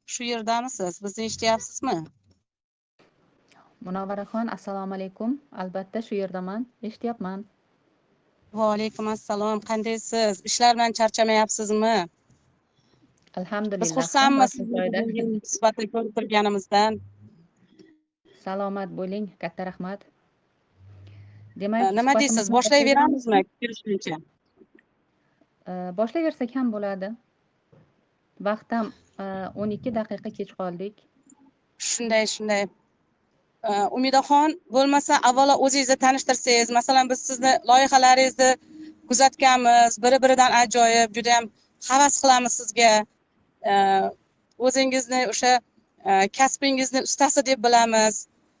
Shu yerdamisiz? Bizni eshityapsizmi? Munavvaraxon, assalomu alaykum. Albatta shu yerdaman, eshityapman. Va alaykum assalom. Qandaysiz? Ishlar bilan charchamayapsizmi? Biz Alhamdulillah, xursandmiz hammasi sizni joyida. bugungi suhbatda ko'rib turganimizdan. Salomat bo'ling, katta rahmat. Demak, Nima deysiz? suhbatimizni boshlayveramizmi? Boshlayveramizmi? Kelishguncha. Boshlayversak ham bo'ladi. Vaqt ham 12 daqiqa kech qoldik. Shunday. Umidaxon, bo'lmasa avvalo o'zingizni tanishtirsangiz, masalan biz sizni loyihalaringizni kuzatganmiz, biri-biridan ajoyib, juda ham havas qilamiz sizga. O'zingizni o'sha kasbingizni ustasi deb bilamiz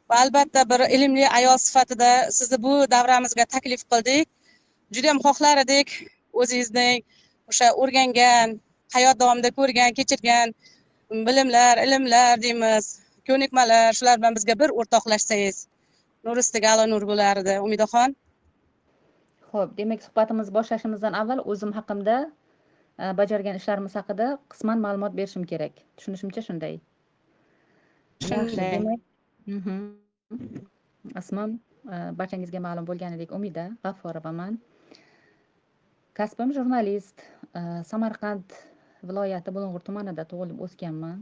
va albatta bir ilmli ayol sifatida sizni bu davramizga taklif qildik. Juda ham xohlar edik o'zingizning o'sha o'rgangan, hayot davomida ko'rgan, kechirgan bilimlar, ilmlar deymiz, ko'nikmalar, shular bilan bizga bir o'rtoqlashsangiz nur ustiga alo nur bo'lardi. Umidaxon. Xo'p, demak, suhbatimizni boshlashimizdan avval o'zim haqimda bajargan ishlarimiz haqida qisman ma'lumot berishim kerak. Tushunishimcha shunday. Yaxshi, Shunday. demak, ismim barchangizga ma'lum bo'lganidek Umida G'afforovaman. Kasbim jurnalist. Samarqand viloyati Bulung'ur tumanida tug'ilib o'sganman.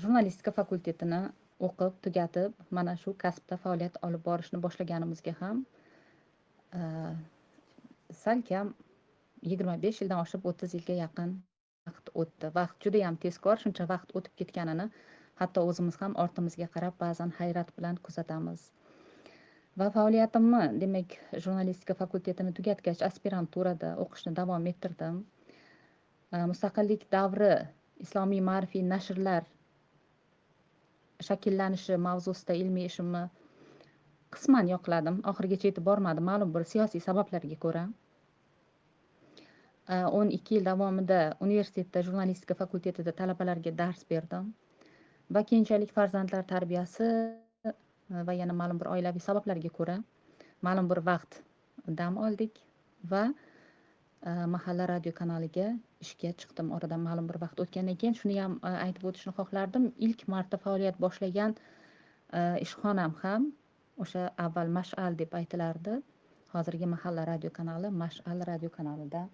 Jurnalistika fakultetini o'qib, tugatib, mana shu kasbda faoliyat olib borishni boshlaganimizga ham salkam 25 yildan oshib 30 yilga yaqin vaqt o'tdi. Vaqt juda ham tezkor, shuncha vaqt o'tib ketganini hatto o'zimiz ham ortimizga qarab ba'zan hayrat bilan kuzatamiz. Va faoliyatimni, demak, jurnalistika fakultetini tugatgach aspiranturada o'qishni davom ettirdim. Mustaqillik davri islomiy ma'rifiy nashrlar shakllanishi mavzusida ilmiy ishimni qisman yoqladim. Oxirigacha yetib bormadim, ma'lum bir siyosiy sabablarga ko'ra. 12 yil davomida universitetda jurnalistika fakultetida talabalarga dars berdim va keyinchalik farzandlar tarbiyasi va yana ma'lum bir oilaviy sabablarga ko'ra ma'lum bir vaqt dam oldik va mahalla radio kanaliga ishga chiqdim. Oradan ma'lum bir vaqt o'tgandan keyin shuni ham aytib o'tishni xohlardim. İlk marta faoliyat boshlagan ishxonam ham o'sha avval Mash'al deb aytilardi. Hozirgi mahalla radio kanali Mash'al radio kanalida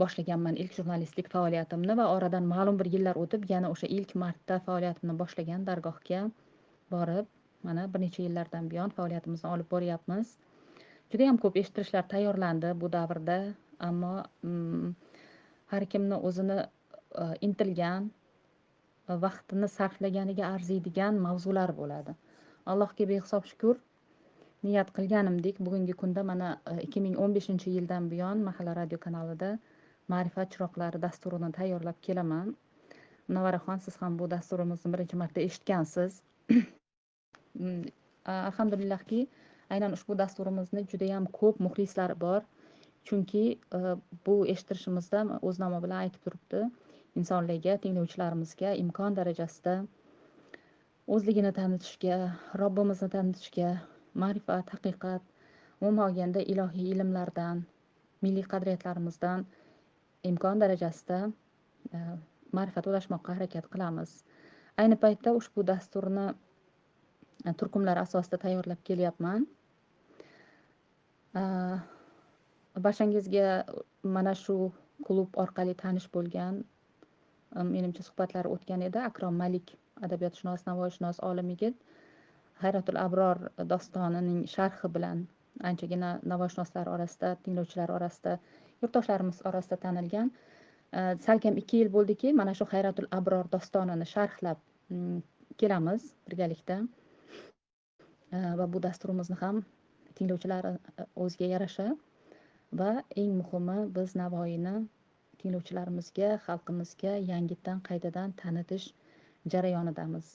boshlaganman ilk jurnalistlik faoliyatimni va oradan ma'lum bir yillar o'tib yana o'sha ilk marta faoliyatimni boshlagan dargohga borib mana bir necha yillardan buyon faoliyatimizni olib boryapmiz. Juda ham ko'p eshittirishlar tayyorlandi bu davrda, ammo har kimni o'zini intilgan vaqtini sarflaganiga arziydigan mavzular bo'ladi. Allohga behisob shukur, niyat qilganimdek bugungi kunda mana 2015-yildan buyon mahalla radio kanalida Ma'rifat chiroqlari dasturini tayyorlab kelaman. Munavvaraxon, siz ham bu dasturimizni birinchi marta eshitgansiz. Alhamdulillahki, aynan ushbu dasturimizni juda ham ko'p muxlislari bor. Chunki bu eshittirishimizda o'z nomi bilan aytib turibdi. Insonlarga, tinglovchilarimizga imkon darajasida o'zligini tanitishga, Robbimizni tanitishga, ma'rifat, haqiqat, umuman olganda ilohiy ilmlardan, milliy qadriyatlarimizdan imkon darajasida ma'rifat ulashmoqqa harakat qilamiz. Ayni paytda ushbu dasturni turkumlar asosida tayyorlab kelyapman. Barchangizga mana shu klub orqali tanish bo'lgan, menimcha suhbatlari o'tgan edi. Akrom Malik, adabiyotshunos, navoiyshunos, olim yigit Hayratul Abror dostonining sharhi bilan anchagina navoiyshunoslar orasida, tinglovchilar orasida, yurtdoshlarimiz orasida tanilgan. Salkam 2 yil bo'ldiki, mana shu Hayratul Abror dostonini sharhlab kelamiz birgalikda. Va bu dasturimizni ham tinglovchilar o'ziga yarasha va eng muhimi biz Navoiyni tinglovchilarimizga, xalqimizga yangitdan qaytadan tanitish jarayonidamiz.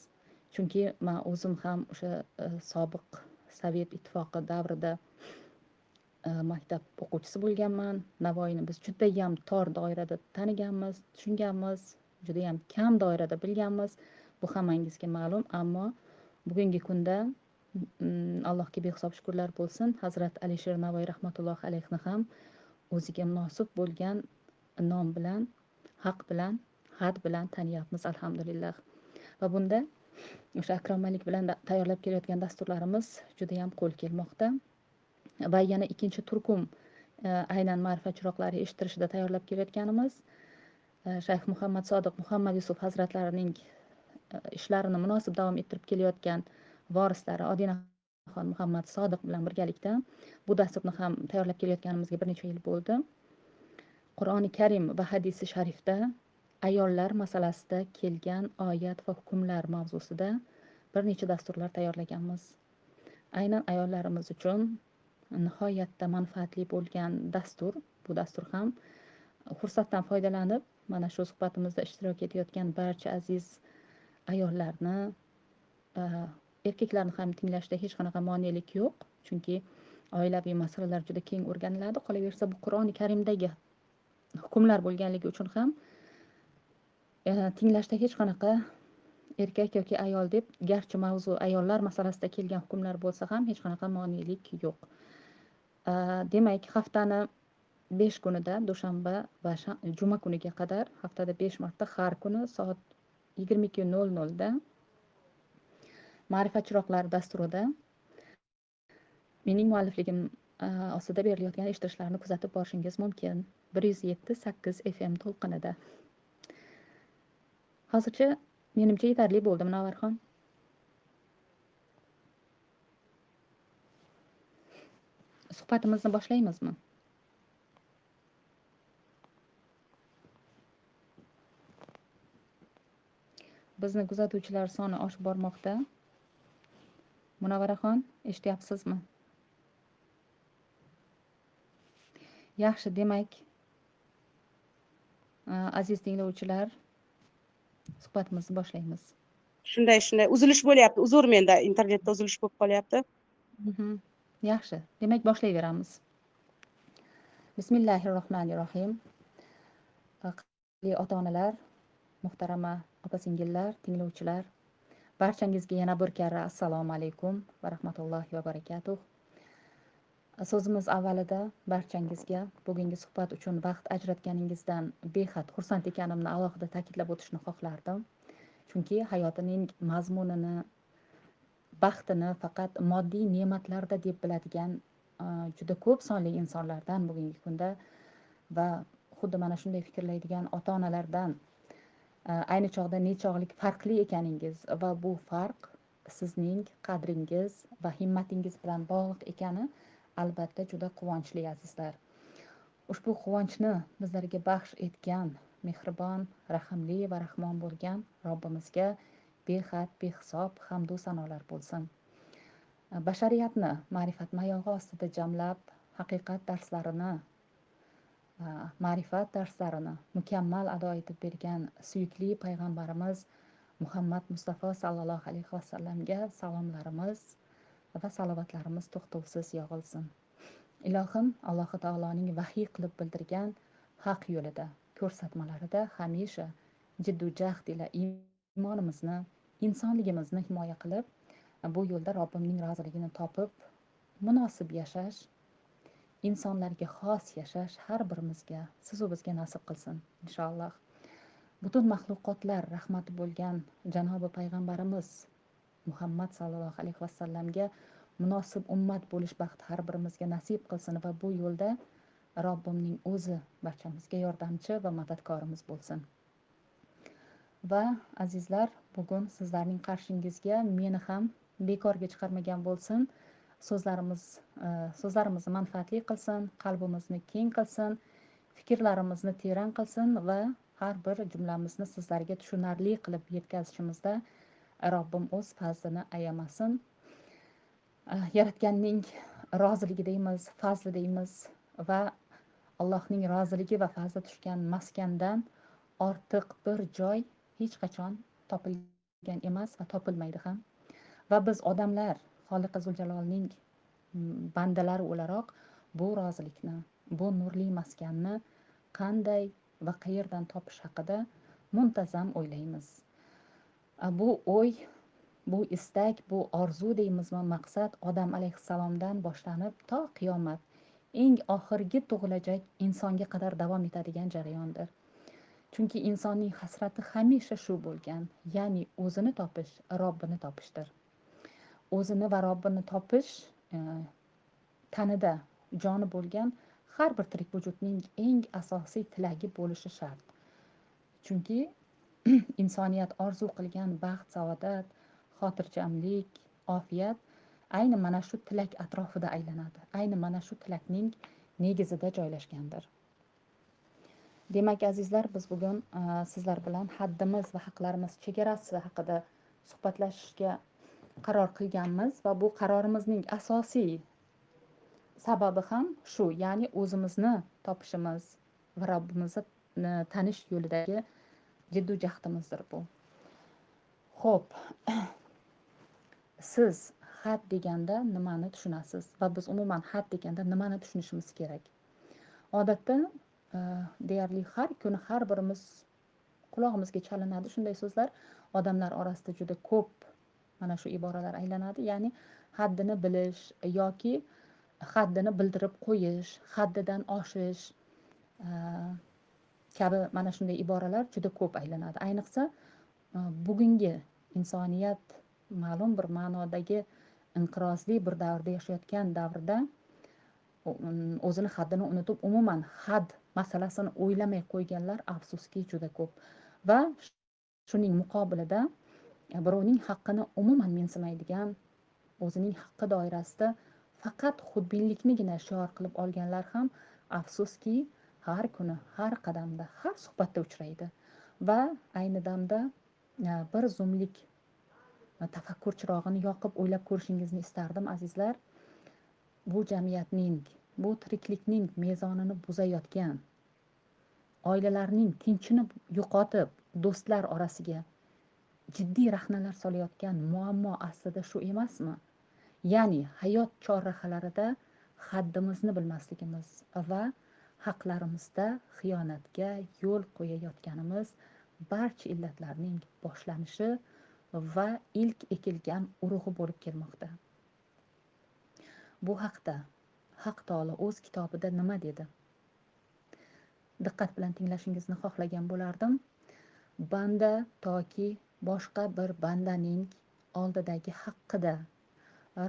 Chunki men o'zim ham o'sha sobiq Sovet ittifoqi davrida maktab o'quvchisi bo'lganman. Navoiyni biz juda ham tor doirada taniganmiz, tushunganmiz, juda ham kam doirada bilganmiz. Bu hammangizga ma'lum, ammo bugungi kunda Allohga behisob shukrlar bo'lsin, Hazrat Alisher Navoiy rahmatullohi alayhni ham o'ziga munosib bo'lgan nom bilan, haq bilan had bilan taniyapmiz alhamdulillah. Va bunda o'sha Akrom Malik bilan tayyorlab kelayotgan dasturlarimiz juda ham qo'l kelmoqda. Va yana ikkinchi turkum aynan ma'rifat chiroqlari eshittirishida tayyorlab kelayotganimiz Shayx Muhammad Sodiq Muhammad Yusuf hazratlarining ishlarini munosib davom ettirib kelayotgan vorislari Odinaxon Muhammad Sodiq bilan birgalikda bu dasturni ham tayyorlab kelayotganimizga bir necha yil bo'ldi. Qur'oni Karim va hadisi sharifda ayollar masalasida kelgan oyat va hukmlar mavzusida bir necha dasturlar tayyorlaganmiz. Aynan ayollarimiz uchun nihoyatda manfaatli bo'lgan dastur. Bu dastur ham fursatdan foydalanib mana shu suhbatimizda ishtirok etayotgan barcha aziz ayollarni, erkaklarni ham tinglashda hech qanaqa monelik yo'q, chunki oilaviy masalalar juda keng o'rganiladi. Qolaversa bu Qur'oni Karimdagi hukmlar bo'lganligi uchun ham tinglashda hech qanaqa erkak yoki ayol deb, garchi mavzu ayollar masalasida kelgan hukmlar bo'lsa ham hech qanaqa monelik yo'q. Demak, haftani 5 kunida dushanba va juma kuniga qadar haftada 5 marta har kuni soat 22:00 da Ma'rifat chiroqlari dasturida mening muallifligim ostida berilayotgan eshittirishlarni kuzatib borishingiz mumkin. 107.8 FM to'lqinida. Hozircha menimcha yetarli bo'ldi, Munavvarxon. Suhbatimizni boshlaymizmi? Bizni kuzatuvchilar soni oshib bormoqda. Munavvaraxon, eshityapsizmi? Yaxshi, demak, aziz tinglovchilar, suhbatimizni boshlaymiz. Shunday uzilish bo'lyapti. Uzr, menda internetda uzilish bo'lib qolyapti. Yaxshi, demak boshlayveramiz. Bismillahirrohmanirrohim. Qadrli ota-onalar, muhtarama opa-singillar, tinglovchilar, barchangizga yana bir karra assalomu alaykum va rahmatullohi va barakatuh. So'zimiz avvalida barchangizga bugungi suhbat uchun vaqt ajratganingizdan behad xursand ekanimni alohida ta'kidlab o'tishni xohlardim. Chunki hayotining mazmunini, baxtini faqat moddiy ne'matlarda deb biladigan juda ko'p sonli insonlardan bugungi kunda va xuddi mana shunday fikrlaydigan ota-onalardan ayni chog'da nechog'lik farqli ekaningiz va bu farq sizning qadringiz va himmatingiz bilan bog'liq ekani albatta juda quvonchli azizlar. Ushbu quvonchni bizlarga baxsh etgan mehribon, rahimli va rahmon bo'lgan Robbimizga behad behisob hamdu sanolar bo'lsin. Bashariyatni ma'rifat mayog'i ostida jamlab haqiqat darslarini, ma'rifat darslarini mukammal ado etib bergan suyukli payg'ambarimiz Muhammad Mustafa sallallohu alayhi vasallamga salomlarimiz va salovatlarimiz to'xtovsiz yog'ilsin. Ilohim Alloh taoloning vahiy qilib bildirgan haq yo'lida, ko'rsatmalarida hamisha jiddu jahd ila iymonimizni, insonligimizni himoya qilib, bu yo'lda Robbimning roziligini topib, munosib yashash, insonlarga xos yashash har birimizga, siz-u bizga nasib qilsin inshaalloh. Butun maxluqotlar rahmati bo'lgan janobi payg'ambarimiz Muhammad sallallohu alayhi vasallamga munosib ummat bo'lish baxti har birimizga nasib qilsin va bu yo'lda Robbimning o'zi barchamizga yordamchi va madadkorimiz bo'lsin. Va azizlar, bugun sizlarning qarshingizga meni ham bekorga chiqarmagan bo'lsin. So'zlarimizni manfaatli qilsin, qalbimizni keng qilsin, fikrlarimizni teran qilsin va har bir jumlamizni sizlarga tushunarli qilib yetkazishimizda Robbim o'z fazlini ayamasin. Yaratganning roziligi deymiz, fazli deymiz va Allohning roziligi va fazli tushgan maskandan ortiq bir joy hech qachon topilgan emas va topilmaydi ham. Va biz odamlar Xoliq Zuljalolning bandalari o'laroq bu rozilikni, bu nurli maskanni qanday va qayerdan topish haqida muntazam o'ylaymiz. Bu o'y, bu istak, bu orzu deymizmi, maqsad Odam alayhissalomdan boshlanib to qiyomat eng oxirgi tug'ilajak insonga qadar davom etadigan jarayondir. chunki insonning hasrati hamisha shu bo'lgan, ya'ni o'zini topish, Robbini topishdir. O'zini va Robbini topish tanida joni bo'lgan har bir tirik vujudning eng asosiy tilagi bo'lishi shart. Chunki insoniyat orzu qilgan baxt, saodat, xotirjamlik, ofiyat ayni mana shu tilak atrofida aylanadi. Ayni mana shu tilakning negizida joylashgandir. Demak, azizlar, biz bugun sizlar bilan haddimiz va haqlarimiz chegarasi haqida suhbatlashishga qaror qilganmiz va bu qarorimizning asosiy sababi ham shu, ya'ni o'zimizni topishimiz va Robbimizni tanish yo'lidagi jiddiy jahdimizdir bu. Xo'p, siz had deganda nimani tushunasiz va biz umuman had deganda nimani tushunishimiz kerak? Odatda deyarli har kuni har birimiz qulog'imizga chalinadi shunday so'zlar. Odamlar orasida juda ko'p mana shu iboralar aylanadi, ya'ni haddini bilish yoki haddini bildirib qo'yish, haddidan oshish kabi mana shunday iboralar juda ko'p aylanadi. Ayniqsa bugungi insoniyat ma'lum bir ma'nodagi inqirozli bir davrda yashayotgan davrda o'zini haddini unutib umuman had masalasini o'ylamay qo'yganlar afsuski juda ko'p va shuning muqobilida birovning haqqini umuman mensimaydigan, o'zining haqqi doirasida faqat xudbinliknigina shior qilib olganlar ham afsuski har kuni, har qadamda, har suhbatda uchraydi. Va ayni damda bir zumlik tafakkur chirog'ini yoqib o'ylab ko'rishingizni istardim, azizlar. Bu jamiyatning, bu tiriklikning mezonini buzayotgan, oilalarning tinchini yo'qotib, do'stlar orasiga jiddiy rahnalar solayotgan muammo aslida shu emasmi? Ya'ni hayot chorrahalarida haddimizni bilmasligimiz va haqlarimizda xiyonatga yo'l qo'yayotganimiz barcha illatlarning boshlanishi va ilk ekilgan urug'i bo'lib kelmoqda. Bu haqda Haq taolo o'z kitobida nima dedi? Diqqat bilan tinglashingizni xohlagan bo'lardim. Banda toki boshqa bir bandaning oldidagi haqqida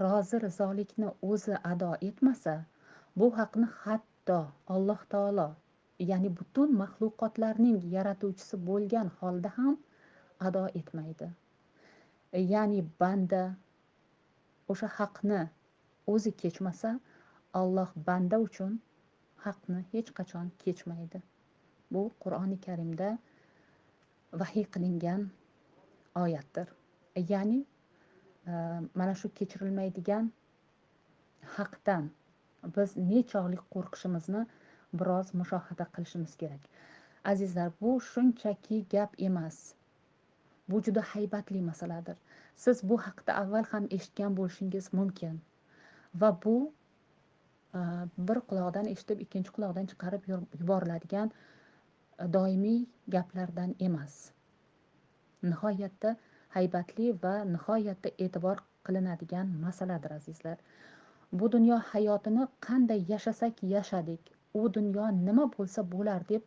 rozi rizolikni o'zi ado etmasa, bu haqni hatto Alloh taolo, ya'ni butun maxluqotlarning yaratuvchisi bo'lgan holda ham ado etmaydi. Ya'ni banda o'sha haqni o'zi kechmasa, Alloh banda uchun haqni hech qachon kechmaydi. Bu Qur'oni Karimda vahiy qilingan oyatdir. Ya'ni mana shu kechirilmaydigan haqdan biz nechog'lik qo'rqishimizni biroz mushohada qilishimiz kerak. Azizlar, bu shunchaki gap emas. Bu juda haybatli masaladir. Siz bu haqda avval ham eshitgan bo'lishingiz mumkin va bu bir quloqdan eshitib ikkinchi quloqdan chiqarib yuboriladigan doimiy gaplardan emas. Nihoyatda haybatli va nihoyatda e'tibor qilinadigan masaladir, azizlar. Bu dunyo hayotini qanday yashasak yashadik, u dunyo nima bo'lsa bo'lar deb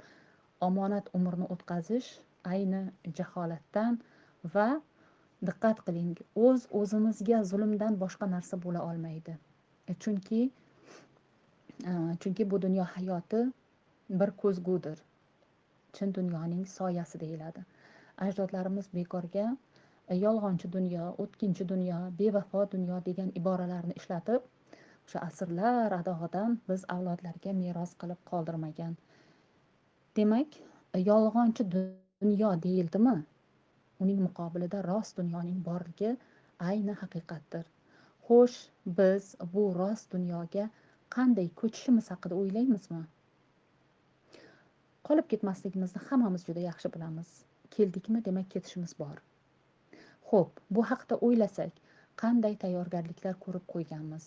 omonat umrni o'tkazish ayni jaholatdan va diqqat qiling, o'zimizga zulmdan boshqa narsa bo'la olmaydi. Chunki bu dunyo hayoti bir ko'zgudir. Chin dunyoning soyasi deyiladi. Ajdodlarimiz bekorga yolg'onchi dunyo, o'tkinchi dunyo, bevafo dunyo degan iboralarni ishlatib, o'sha asrlar adog'idan biz avlodlarga meros qilib qoldirmagan. Demak, yolg'onchi dunyo deyildimi, uning muqobilida rost dunyoning borligi ayni haqiqatdir. Xo'sh, biz bu rost dunyoga qanday ko'chishimiz haqida o'ylaymizmi? Qolib ketmasligimizni hammamiz juda yaxshi bilamiz. Keldikmi, demak ketishimiz bor. Xo'p, bu haqda o'ylasak, qanday tayyorgarliklar ko'rib qo'yganmiz?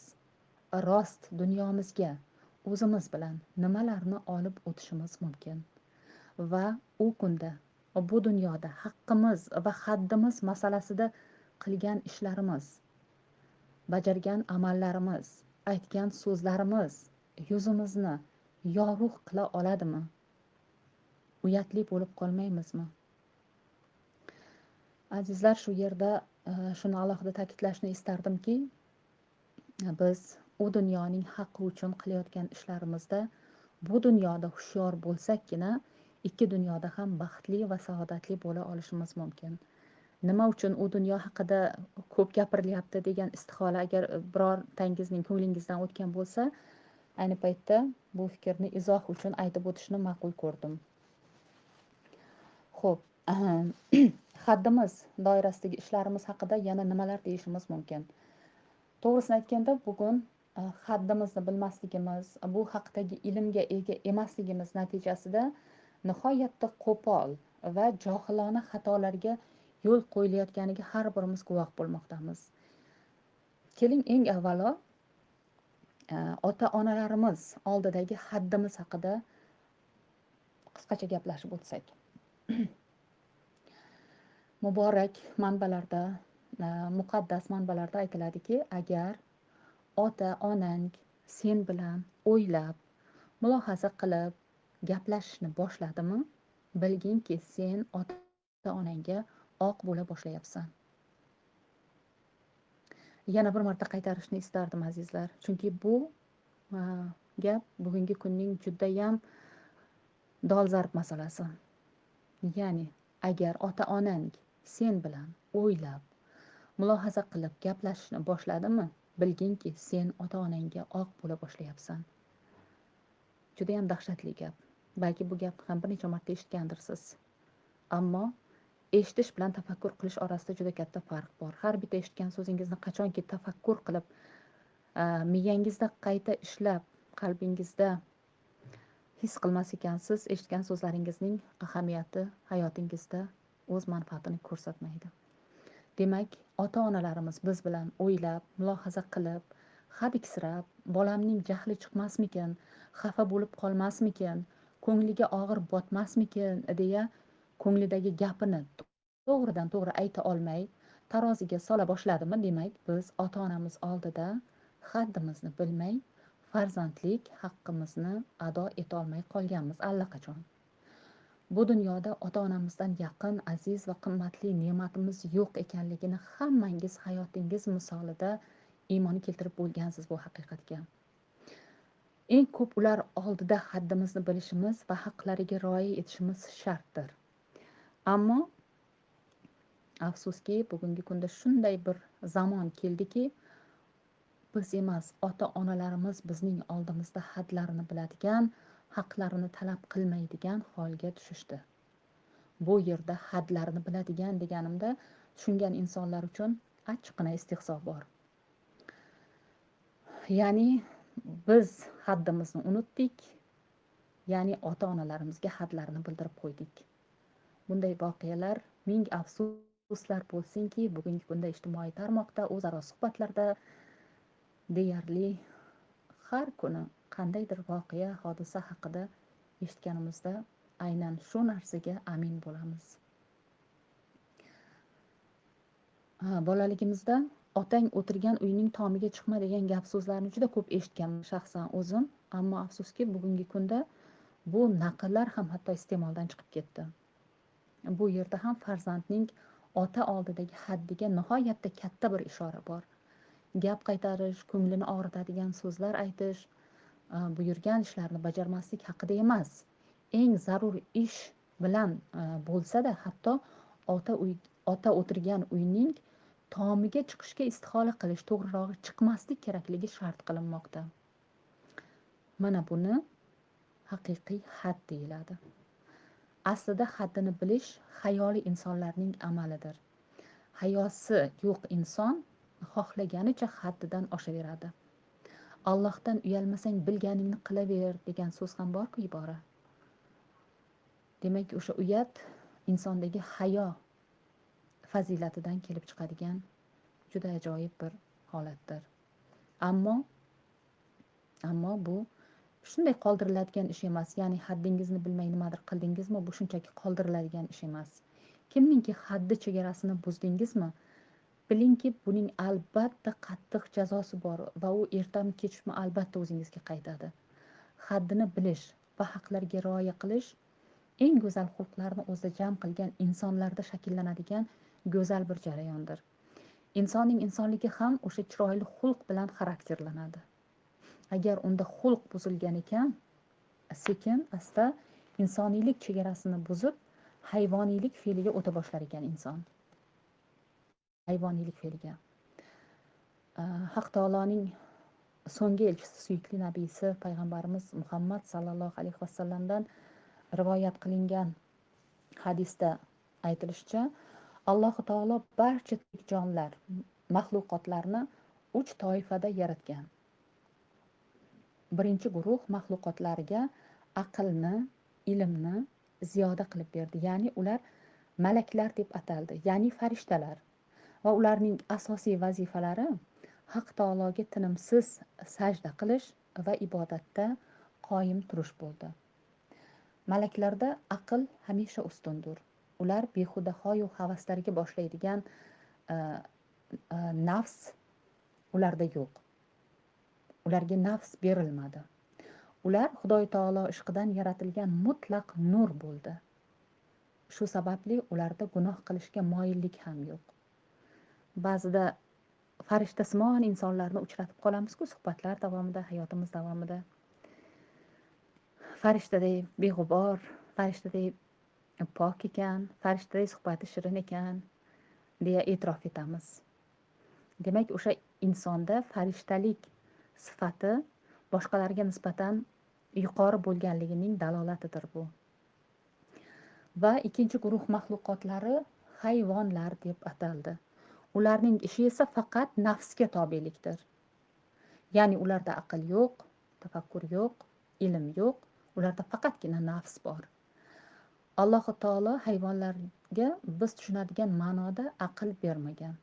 Rost dunyomizga o'zimiz bilan nimalarni olib o'tishimiz mumkin? Va u kunda bu dunyoda haqqimiz va haddimiz masalasida qilgan ishlarimiz, bajargan amallarimiz, aytgan so'zlarimiz yuzimizni yorug' qila oladimi? uyatli bo'lib qolmaymizmi? Azizlar, shu yerda shuni alohida ta'kidlashni istardimki, biz u dunyoning haqqi uchun qilayotgan ishlarimizda bu dunyoda hushyor bo'lsakkina ikki dunyoda ham baxtli va saodatli bo'la olishimiz mumkin. Nima uchun u dunyo haqida ko'p gapirilyapti degan istihola agar birortangizning ko'nglingizdan o'tgan bo'lsa, ayni paytda bu fikrni izoh uchun aytib o'tishni ma'qul ko'rdim. Xo'p, haddimiz doirasidagi ishlarimiz haqida yana nimalar deyishimiz mumkin? To'g'risini aytganda, bugun haddimizni bilmasligimiz, bu haqdagi ilmga ega emasligimiz natijasida nihoyatda qo'pol va johilona xatolarga yo'l qo'yilayotganiga har birimiz guvoh bo'lmoqdamiz. Keling, eng avvalo ota-onalarimiz oldidagi haddimiz haqida qisqacha gaplashib o'tsak. Muborak manbalarda, muqaddas manbalarda aytiladiki, agar ota-onang sen bilan o'ylab, mulohaza qilib gaplashishni boshladimi, bilginki sen ota-onangga oq bo'la boshlayapsan. Yana bir marta qaytarishni istardim azizlar, chunki bu gap bugungi kunning judayam dolzarb masalasi. Ya'ni agar ota-onang sen bilan o'ylab, mulohaza qilib gaplashishni boshladimi, bilginki sen ota-onangga oq bo'la boshlayapsan. Judayam dahshatli gap. Balki bu gapni ham bir necha marta eshitgandirsiz. Ammo eshitish bilan tafakkur qilish orasida juda katta farq bor. Har bitta eshitgan so'zingizni qachonki tafakkur qilib, miyangizda qayta ishlab, qalbingizda his qilmas ekansiz, eshitgan so'zlaringizning ahamiyati hayotingizda o'z manfaatini ko'rsatmaydi. Demak, ota-onalarimiz biz bilan o'ylab, mulohaza qilib, hadiksirab, bolamning jahli chiqmasmikin, xafa bo'lib qolmasmikin, ko'ngliga og'ir botmasmikin deya ko'nglidagi gapini to'g'ridan to'g'ri ayta olmay taroziga sola boshladimi, demak biz ota-onamiz oldida haddimizni bilmay, farzandlik haqqimizni ado etolmay qolganmiz allaqachon. Bu dunyoda ota-onamizdan yaqin, aziz va qimmatli ne'matimiz yo'q ekanligini hammangiz hayotingiz misolida iymon keltirib bo'lgansiz bu haqiqatga. Eng ko'p ular oldida haddimizni bilishimiz va haqlariga rioya etishimiz shartdir. Ammo afsuski, bugungi kunda shunday bir zamon keldiki, biz emas, ota-onalarimiz bizning oldimizda hadlarini biladigan, haqlarini talab qilmaydigan holga tushishdi. Bu yerda hadlarini biladigan deganimda tushungan insonlar uchun achchiqqina istehzo bor. Ya'ni biz haddimizni unutdik, ya'ni ota-onalarimizga hadlarini bildirib qo'ydik. Bunday voqealar ming afsuslar bo'lsinki, bugungi kunda ijtimoiy tarmoqda, o'zaro suhbatlarda deyarli har kuni qandaydir voqea, hodisa haqida eshitganimizda aynan shu narsaga amin bo'lamiz. Bolaligimizda otang o'tirgan uyning tomiga chiqma degan gap so'zlarni juda ko'p eshitganman shaxsan o'zim, ammo afsuski bugungi kunda bu naqllar ham hatto iste'moldan chiqib ketdi. Bu yerda ham farzandning ota oldidagi haddiga nihoyatda katta bir ishora bor. Gap qaytarish, ko'nglini og'ritadigan so'zlar aytish, buyurgan ishlarni bajarmaslik haqida emas. Eng zarur ish bilan bo'lsa-da, hatto ota o'tirgan uyning tomiga chiqishga istihola qilish, to'g'rirog'i chiqmaslik kerakligi shart qilinmoqda. Mana buni haqiqiy had deyiladi. Aslida haddini bilish hayoli insonlarning amalidir. Hayosi yo'q inson xohlaganicha haddidan oshaveradi. Allohdan uyalmasang bilganingni qilaver degan so'z ham bor-ku ibora. Demak, o'sha uyat insondagi hayo fazilatidan kelib chiqadigan juda ajoyib bir holatdir. Ammo bu shunday qoldiriladigan ish emas. Ya'ni haddingizni bilmay nimadir qildingizmi, bu shunchaki qoldiriladigan ish emas. Kimningki haddi chegarasini buzdingizmi, bilingki buning albatta qattiq jazosi bor va u ertami kechmi albatta o'zingizga qaytadi. Haddini bilish va haqlarga rioya qilish eng go'zal xulqlarni o'zida jam qilgan insonlarda shakllanadigan go'zal bir jarayondir. Insonning insonligi ham o'sha chiroyli xulq bilan xarakterlanadi. Agar unda xulq buzilgan ekan, sekin asta insoniylik chegarasini buzib hayvoniylik fe'liga o'ta boshlar ekan inson. Hayvoniylik fe'liga. Haq taoloning so'nggi elchisi, suyukli nabiysi payg'ambarimiz Muhammad sallallohu alayhi vasallamdan rivoyat qilingan hadisda aytilishicha, Alloh taolo barcha tirik jonlar, maxluqotlarni 3 toifada yaratgan. Birinchi guruh maxluqotlarga aqlni, ilmni ziyoda qilib berdi. Ya'ni ular malaklar deb ataldi, ya'ni farishtalar. Va ularning asosiy vazifalari Haq taologa tinimsiz sajda qilish va ibodatda qoyim turish bo'ldi. Malaklarda aql hamisha ustundir. Ular behuda hoyu havaslarga boshlaydigan nafs ularda yo'q. Ularga nafs berilmadi. Ular Xudoy taolo ishqidan yaratilgan mutlaq nur bo'ldi. Shu sababli ularda gunoh qilishga moyillik ham yo'q. Ba'zida farishtasimon insonlarni uchratib qolamiz-ku suhbatlar davomida, hayotimiz davomida. Farishtaday beg'ubor, farishtaday pok ekan, farishtaday suhbati shirin ekan deya e'tirof etamiz. Demak, o'sha insonda farishtalik sifati boshqalarga nisbatan yuqori bo'lganligining dalolatidir bu. Va ikkinchi guruh maxluqotlari hayvonlar deb ataldi. Ularning ishi esa faqat nafsga tobelikdir. Ya'ni ularda aql yo'q, tafakkur yo'q, ilm yo'q, ularda faqatgina nafs bor. Alloh taolo hayvonlarga biz tushunadigan ma'noda aql bermagan.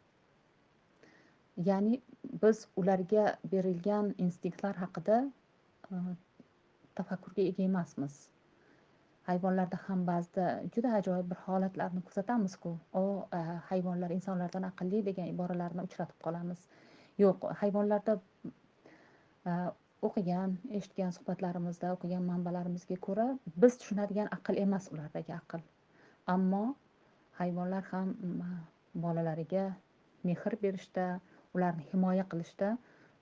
Ya'ni biz ularga berilgan instinktlar haqida tafakkurga ega emasmiz. Hayvonlarda ham ba'zida juda ajoyib bir holatlarni kuzatamizku. Hayvonlar insonlardan aqlli degan iboralarni uchratib qolamiz. Yo'q, hayvonlarda o'qigan, eshitgan suhbatlarimizda, o'qigan manbalarimizga ko'ra biz tushunadigan aql emas ulardagi aql. Ammo hayvonlar ham bolalariga mehr berishda, ularni himoya qilishda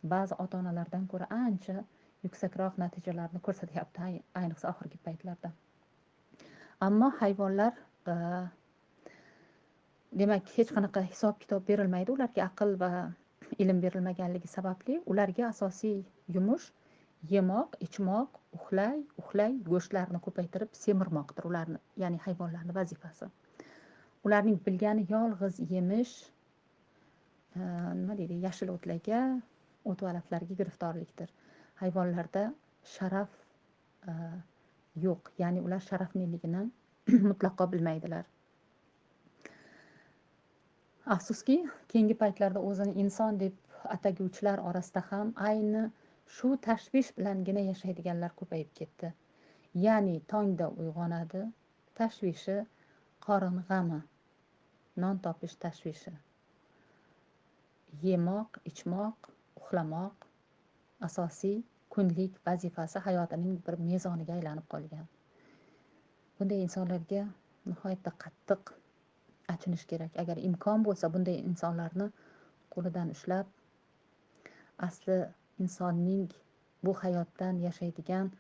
ba'zi ota-onalardan ko'ra ancha yuksakroq natijalarni ko'rsatyapti, ayniqsa oxirgi paytlarda. Ammo hayvonlar demak hech qanaqa hisob-kitob berilmaydi, ularga aql va ilm berilmaganligi sababli ularga asosiy yumush yemoq, ichmoq, uxlay, go'shtlarni ko'paytirib semirmoqdir ularni, ya'ni hayvonlarning vazifasi. Ularning bilgani yolg'iz yemish, nima deydi, yashil o'tlarga, o't-valaflarga giriftorlikdir. Hayvonlarda sharaf yo'q, ya'ni ular sharaf neligini mutlaqo bilmaydilar. Afsuski, keyingi paytlarda o'zini inson deb ataguvchilar orasida ham ayni shu tashvish bilangina yashaydiganlar ko'payib ketdi. Ya'ni tongda uyg'onadi, tashvishi, qorin g'ami, non topish tashvishi. Yemoq, ichmoq, uxlamoq asosiy kunlik vazifasi hayotining bir mezoniga aylanib qolgan. Bunday insonlarga nihoyatda qattiq achinish kerak. Agar imkon bo'lsa bunday insonlarni qo'lidan ushlab, asli insonning bu hayotdan yashaydigan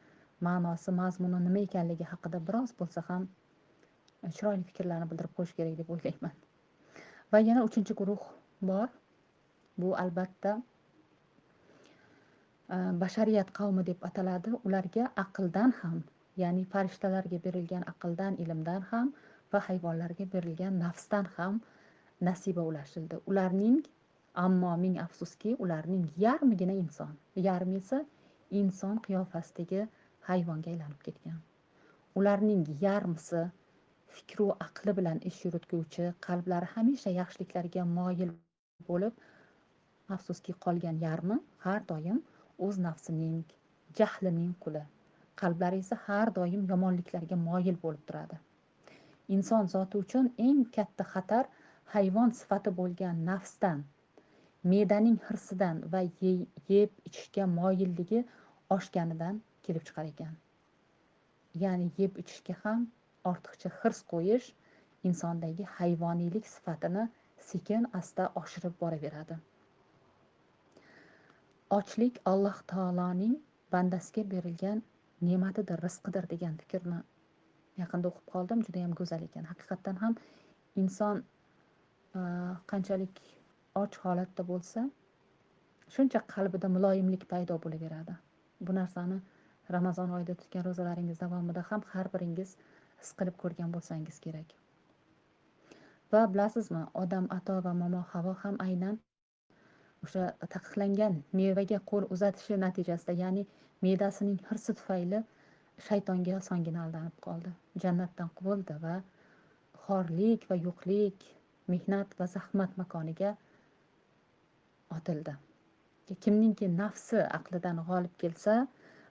ma'nosi, mazmuni nima ekanligi haqida biroz bo'lsa ham chiroyli fikrlarni bildirib qo'yish kerak deb o'ylayman. Va yana 3-chi guruh bor. Bu albatta bashariyat qavmi deb ataladi. Ularga aqldan ham, ya'ni farishtalarga berilgan aqldan, ilmdan ham va hayvonlarga berilgan nafsdan ham nasiba ulashildi. Ularning, ammo ming afsuski, ularning yarmigina inson, yarmi esa inson qiyofasidagi hayvonga aylanib ketgan. Ularning yarmisi fikru aqli bilan ish yuritguvchi, qalblari hamisha yaxshiliklarga moyil bo'lib, afsuski qolgan yarmi har doim o'z nafsining, jahlining quli. Qalblari esa har doim yomonliklarga moyil bo'lib turadi. Inson zoti uchun eng katta xatar hayvon sifati bo'lgan nafsdan, me'daning hirsidan va yeb ichishga moyilligi oshganidan kelib chiqar ekan. Ya'ni yeb ichishga ham ortiqcha hirs qo'yish insondagi hayvoniylik sifatini sekin asta oshirib boraveradi. Ochlik Alloh taoloning bandasiga berilgan ne'matidir, rizqidir degan fikrni yaqinda o'qib qoldim, juda ham go'zal ekan. Haqiqatdan ham inson qanchalik och holatda bo'lsa, shuncha qalbida muloyimlik paydo bo'laveradi. Bu narsani Ramazon oyida tutgan ro'zalaringiz davomida ham har biringiz his qilib ko'rgan bo'lsangiz kerak. Va bilasizmi, odam ato va momo havo ham aynan o'sha taqiqlangan mevaga qo'l uzatishi natijasida, ya'ni me'dasining hirsi tufayli shaytonga osongina aldanib qoldi. Jannatdan quvildi va xorlik va yo'qlik, mehnat va zahmat makoniga otildi. Kimningki nafsi aqlidan g'olib kelsa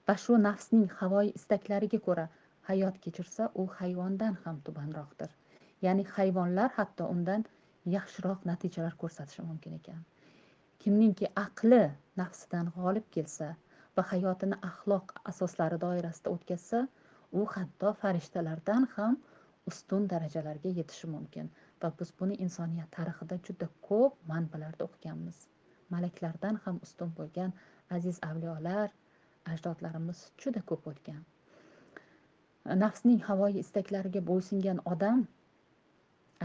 va shu nafsning havoyi istaklariga ko'ra hayot kechirsa, u hayvondan ham tubanroqdir. Ya'ni hayvonlar hatto undan yaxshiroq natijalar ko'rsatishi mumkin ekan. Kimningki aqli nafsidan g'olib kelsa va hayotini axloq asoslari doirasida o'tkazsa, u hatto farishtalardan ham ustun darajalarga yetishi mumkin. Va biz buni insoniyat tarixida juda ko'p manbalarda o'qiganmiz. Malaklardan ham ustun bo'lgan aziz avliyolar, ajdodlarimiz juda ko'p o'tgan. Nafsning havoyi istaklariga bo'ysungan odam,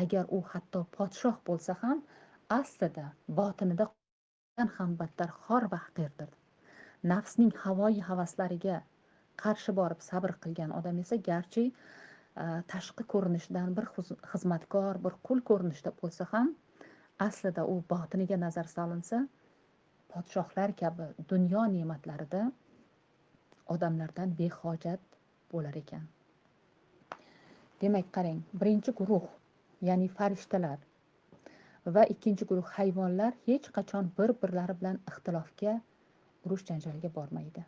agar u hatto podshoh bo'lsa ham, aslida botinida ham battar xor va haqirdir. Nafsning havoyi havaslariga qarshi borib sabr qilgan odam esa garchi tashqi ko'rinishdan bir xizmatkor, bir qul ko'rinishda bo'lsa ham, aslida u botiniga nazar solinsa, podshohlar kabi dunyo ne'matlarida odamlardan behojat bo'lar ekan. Demak, qarang, birinchi guruh, ya'ni farishtalar va ikkinchi guruh hayvonlar hech qachon bir-birlari bilan ixtilofga, urush janjalga bormaydi.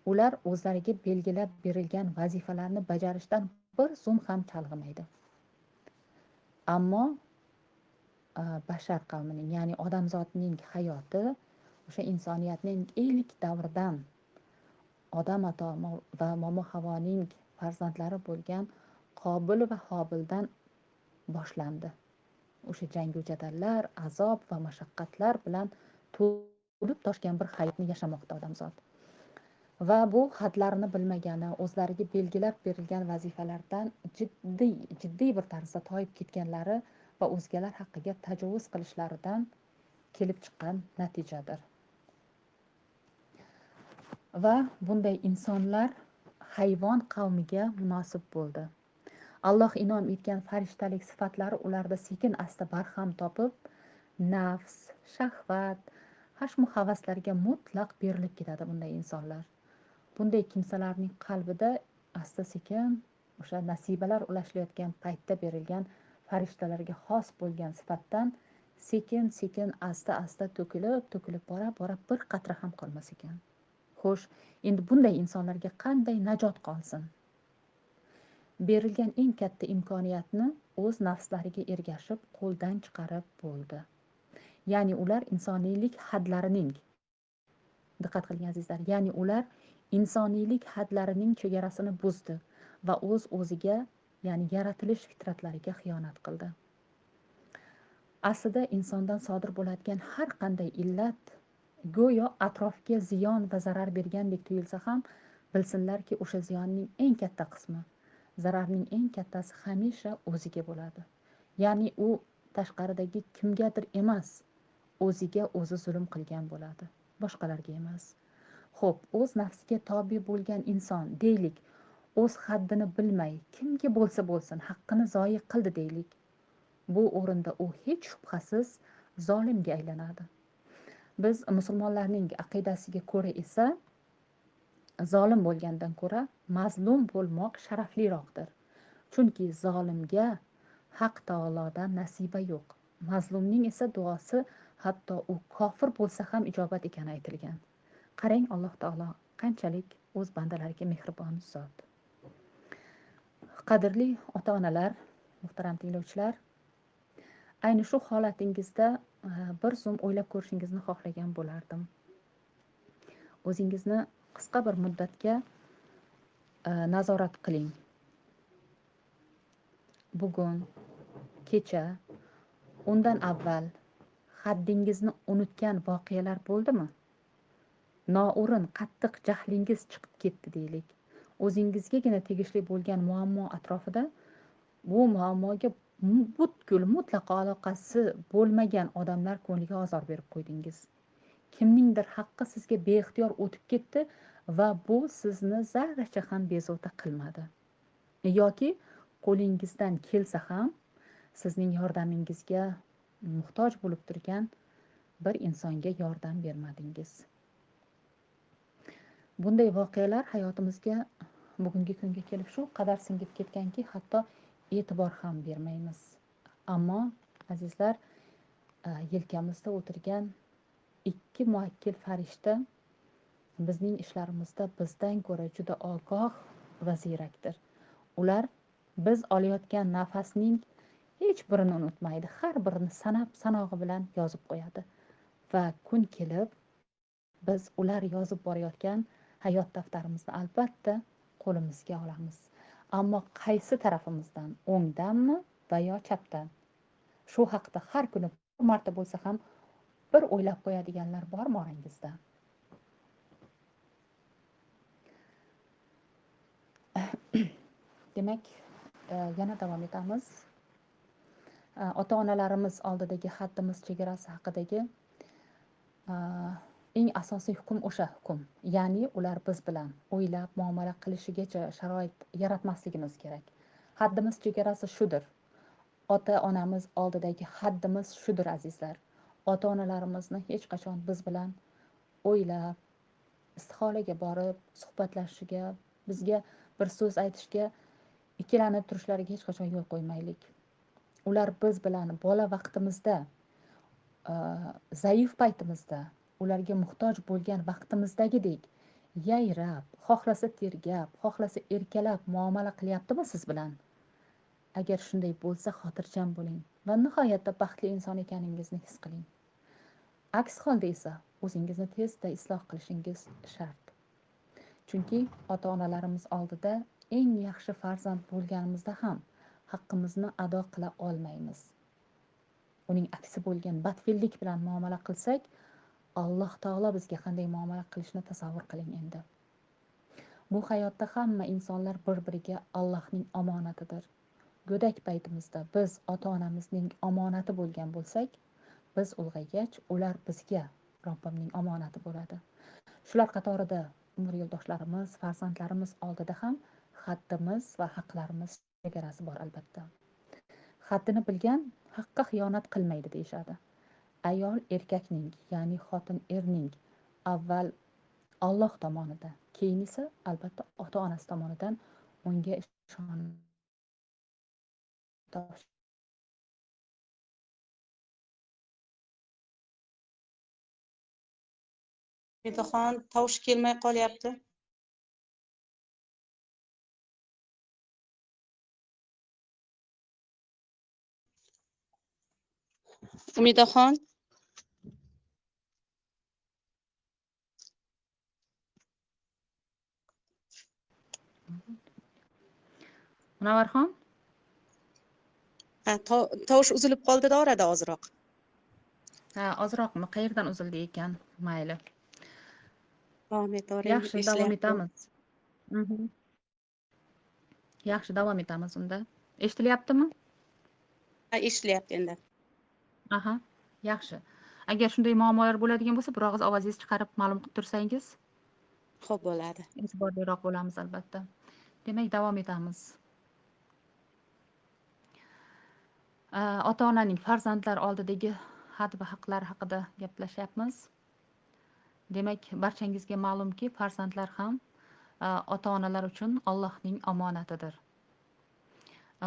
Ular o'zlariga belgilab berilgan vazifalarni bajarishdan bir zum ham chalg'imaydi. Ammo bashar qavmining, ya'ni odamzodning hayoti o'sha insoniyatning ilk davridan odam ato va momo havoning farzandlari bo'lgan Qobil va Hobildan boshlandi. O'sha jangu jadallar, azob va mashaqqatlar bilan to'lib toshgan bir hayotni yashamoqda odamzod. Va bu hadlarini bilmagani, o'zlariga belgilab berilgan vazifalardan jiddiy bir tarzda toyib ketganlari va o'zgalar haqqiga tajovuz qilishlaridan kelib chiqqan natijadir. Va bunday insonlar hayvon qavmiga munosib bo'ldi. Alloh inom etgan farishtalik sifatlari ularda sekin asta barham topib, nafs, shahvat, hashmu havaslarga mutlaq berilib ketadi bunday insonlar. Bunday kimsalarning qalbida asta sekin o'sha nasibalar ulashilayotgan paytda berilgan farishtalarga xos bo'lgan sifatdan sekin asta to'kilib bora bir qatra ham qolmas ekan. Xo'sh, endi bunday insonlarga qanday najot qolsin? Berilgan eng katta imkoniyatni o'z nafslariga ergashib qo'ldan chiqarib bo'ldi. Ya'ni ular insoniylik hadlarining, diqqat qiling azizlar, ya'ni ular insoniylik hadlarining chegarasini buzdi va o'ziga, ya'ni yaratilish fitratlariga xiyonat qildi. Aslida insondan sodir bo'ladigan har qanday illat go'yo atrofga ziyon va zarar bergandek tuyulsa ham, bilsinlarki o'sha ziyonning eng katta qismi, zararning eng kattasi hamisha o'ziga bo'ladi. Ya'ni u tashqaridagi kimgadir emas, o'ziga o'zi zulm qilgan bo'ladi, boshqalarga emas. Xo'p, o'z nafsiga tobe bo'lgan inson, deylik, o'z haddini bilmay, kimga bo'lsa bo'lsin haqqini zoyi qildi deylik. Bu o'rinda u hech shubhasiz zolimga aylanadi. Biz musulmonlarning aqidasiga ko'ra esa zolim bo'lgandan ko'ra mazlum bo'lmoq sharafliroqdir. Chunki zolimga haq taolodan nasiba yo'q. Mazlumning esa duosi hatto u kofir bo'lsa ham ijobat ekani aytilgan. Qarang, Alloh taolo qanchalik o'z bandalariga mehribon zot. Qadrli ota-onalar, muhtaram tinglovchilar, ayni shu holatingizda bir zum o'ylab ko'rishingizni xohlagan bo'lardim. O'zingizni qisqa bir muddatga nazorat qiling. bugun, kecha, undan avval haddingizni unutgan voqealar bo'ldimi? Noo'rin qattiq jahlingiz chiqib ketdi deylik. O'zingizgagina tegishli bo'lgan muammo atrofida bu muammoga butkul mutlaqo aloqasi bo'lmagan odamlar ko'ngliga ozor berib qo'ydingiz. Kimningdir haqqi sizga beixtiyor o'tib ketdi va bu sizni zarracha ham bezovta qilmadi. Yoki qo'lingizdan kelsa ham sizning yordamingizga muhtoj bo'lib turgan bir insonga yordam bermadingiz. Bunday voqealar hayotimizga bugungi kunga kelib shu qadar singib ketganki, hatto e'tibor ham bermaymiz. Ammo azizlar, yelkamizda o'tirgan ikki muakkil farishta bizning ishlarimizda bizdan ko'ra juda ogoh va ziyrakdir. Ular biz olayotgan nafasning hech birini unutmaydi, har birini sanab sanog'i bilan yozib qo'yadi va kun kelib biz ular yozib borayotgan hayot daftarimizni albatta qo'limizga olamiz. Ammo qaysi tarafimizdan, o'ngdanmi va yo chapdan? Shu haqida har kuni bir marta bo'lsa ham bir o'ylab qo'yadiganlar bormi orangizda? Demak, yana davom etamiz. Ota-onalarimiz oldidagi haddimiz chegarasi haqidagi eng asosiy hukm o'sha hukm. Ya'ni ular biz bilan o'ylab muomala qilishigacha sharoit yaratmasligimiz kerak. Haddimiz chegarasi shudir. Ota-onamiz oldidagi haddimiz shudir, azizlar. Ota-onalarimizni hech qachon biz bilan o'ylab, istiholaga borib, suhbatlashishiga, bizga bir so'z aytishga ikkilanib turishlariga hech qachon yo'l qo'ymaylik. Ular biz bilan bola vaqtimizda, zaif paytimizda, ularga muhtoj bo'lgan vaqtimizdagidek yayrab, xohlasa tergab, xohlasa erkalab muomala qilyaptimi siz bilan? Agar shunday bo'lsa, xotirjam bo'ling va nihoyatda baxtli inson ekaningizni his qiling. Aks holda esa o'zingizni tezda isloh qilishingiz shart. Chunki ota-onalarimiz oldida eng yaxshi farzand bo'lganimizda ham haqqimizni ado qila olmaymiz. Uning aksi bo'lgan badfellik bilan muomala qilsak, Alloh taolo bizga qanday muomala qilishini tasavvur qiling endi. Bu hayotda hamma insonlar bir-biriga Allohning omonatidir. Go'dak paytimizda biz ota-onamizning omonati bo'lgan bo'lsak, biz ulg'aygach, ular bizga Robbimning omonati bo'ladi. Shular qatorida umr yo'ldoshlarimiz, farzandlarimiz oldida ham haddimiz va haqlarimiz chegarasi bor albatta. Haddini bilgan haqqa xiyonat qilmaydi deyishadi. Ayol erkakning, ya'ni xotin erning avval Alloh tomonidan, keyin esa albatta ota-onasi tomonidan unga ishonib Umidaxon, tovush kelmay qolyapti. Umidaxon, Munavvarxon, tovush uzilib qoldi-da orada ozroq. ozroqmi? Qayerdan uzildi ekan? Mayli. Davom etavering, Yaxshi, davom etamiz. Yaxshi, davom etamiz unda. Eshitilyaptimi? Eshitilyapti endi. Aha, yaxshi. Agar shunday muammolar bo'ladigan bo'lsa, bir og'iz ovozingizni chiqarib ma'lum qilib tursangiz, Xo'p bo'ladi. e'tiborliroq bo'lamiz albatta. Demak, davom etamiz. Ota-onaning farzandlar oldidagi had va haqlar haqida gaplashyapmiz. Demak, barchangizga ma'lumki, farzandlar ham ota-onalar uchun Allohning omonatidir.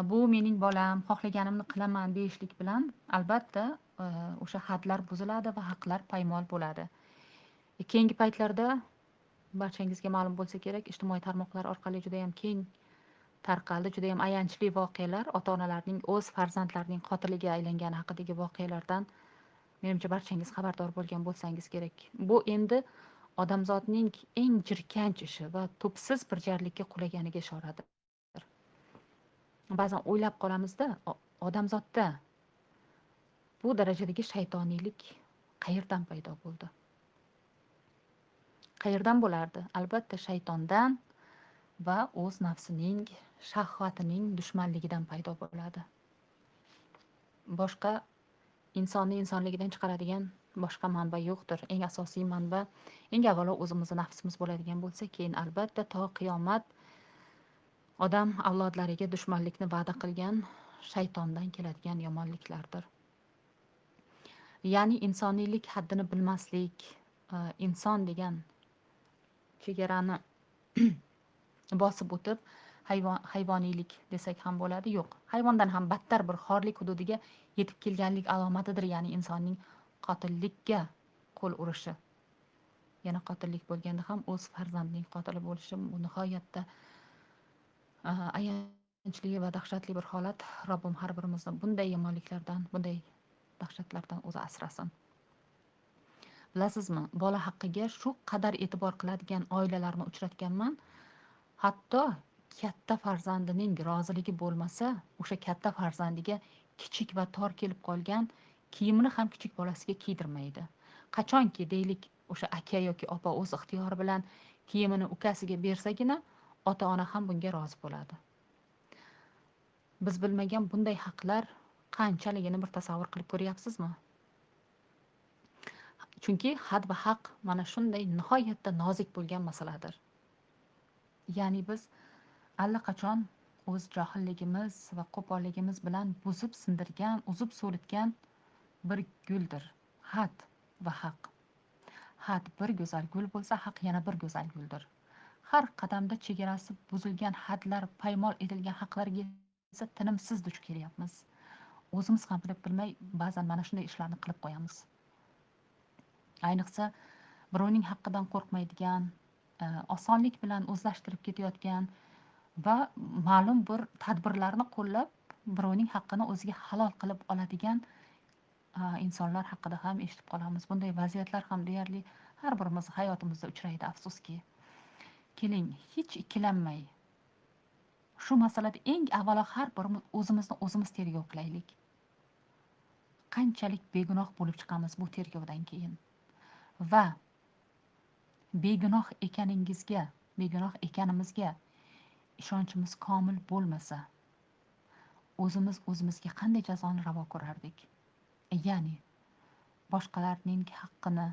Bu mening bolam, xohlaganimni qilaman deyishlik bilan albatta o'sha hadlar buziladi va haqlar paymol bo'ladi. Keyingi paytlarda barchangizga ma'lum bo'lsa kerak, ijtimoiy tarmoqlar orqali juda ham keng tarqaldi, juda ham ayanchli voqealar, ota-onalarning o'z farzandlarining qotiliga aylangani haqidagi voqealardan menimcha barchangiz xabardor bo'lgan bo'lsangiz kerak. Bu endi odamzodning eng jirkanch ishi va tubsiz bir jarlikka qulaganiga ishoradir. ba'zan o'ylab qolamizda, odamzodda bu darajadagi shaytoniylik qayerdan paydo bo'ldi? Qayerdan bo'lardi? Albatta shaytondan va o'z nafsining, shahvatining dushmanligidan paydo bo'ladi. Boshqa insonni insonligidan chiqaradigan boshqa manba yo'qdir. Eng asosiy manba eng avvalo o'zimizni nafsimiz bo'ladigan bo'lsa, keyin albatta to qiyomat odam avlodlariga dushmanlikni va'da qilgan shaytondan keladigan yomonliklardir. Ya'ni insoniylik haddini bilmaslik, inson degan chegarani bosib o'tib hayvoniylik desak ham bo'ladi. Yo'q, hayvondan ham battar bir xorlik hududiga yetib kelganlik alomatidir. Ya'ni insonning qotillikka qo'l urishi. Yana qotillik bo'lganda ham o'z farzandining qotili bo'lishi bu nihoyatda ayanchli va dahshatli bir holat. Robbim har birimizni bunday yomonliklardan, bunday dahshatlardan o'zi asrasin. Bilasizmi, bola haqqiga shu qadar e'tibor qiladigan oilalarni uchratganman. Hatto katta farzandining roziligi bo'lmasa, o'sha katta farzandiga kichik va tor kelib qolgan kiyimini ham kichik bolasiga kiydirmaydi. Qachonki deylik o'sha aka yoki opa o'z ixtiyori bilan kiyimini ukasiga bersagina, ota-ona ham bunga rozi bo'ladi. Biz bilmagan bunday haqlar qanchaligini bir tasavvur qilib ko'ryapsizmi? Chunki had va haq mana shunday nihoyatda nozik bo'lgan masaladir. Ya'ni biz allaqachon o'z johilligimiz va qo'polligimiz bilan buzib sindirgan, uzib so'ritgan bir guldir had va haq. Had bir go'zal gul bo'lsa, haq yana bir go'zal guldir. Har qadamda chegarasi buzilgan hadlar, paymol etilgan haqlarga esa tinimsiz duch kelyapmiz. O'zimiz ham bilib bilmay ba'zan mana shunday ishlarni qilib qo'yamiz. Ayniqsa birovning haqqidan qo'rqmaydigan, osonlik bilan o'zlashtirib ketayotgan va ma'lum bir tadbirlarni qo'llab birovning haqqini o'ziga halol qilib oladigan insonlar haqida ham eshitib qolamiz. Bunday vaziyatlar ham deyarli har birimiz hayotimizda uchraydi, afsuski. Keling, hech ikkilanmay shu masalada eng avvalo har birimiz o'zimizni o'zimiz tergov qilaylik. Qanchalik begunoh bo'lib chiqamiz bu tergovdan keyin va begunoh ekanimizga ishonchimiz komil bo'lmasa, o'zimiz o'zimizga qanday jazoni ravo ko'rardik? Ya'ni boshqalarning haqqini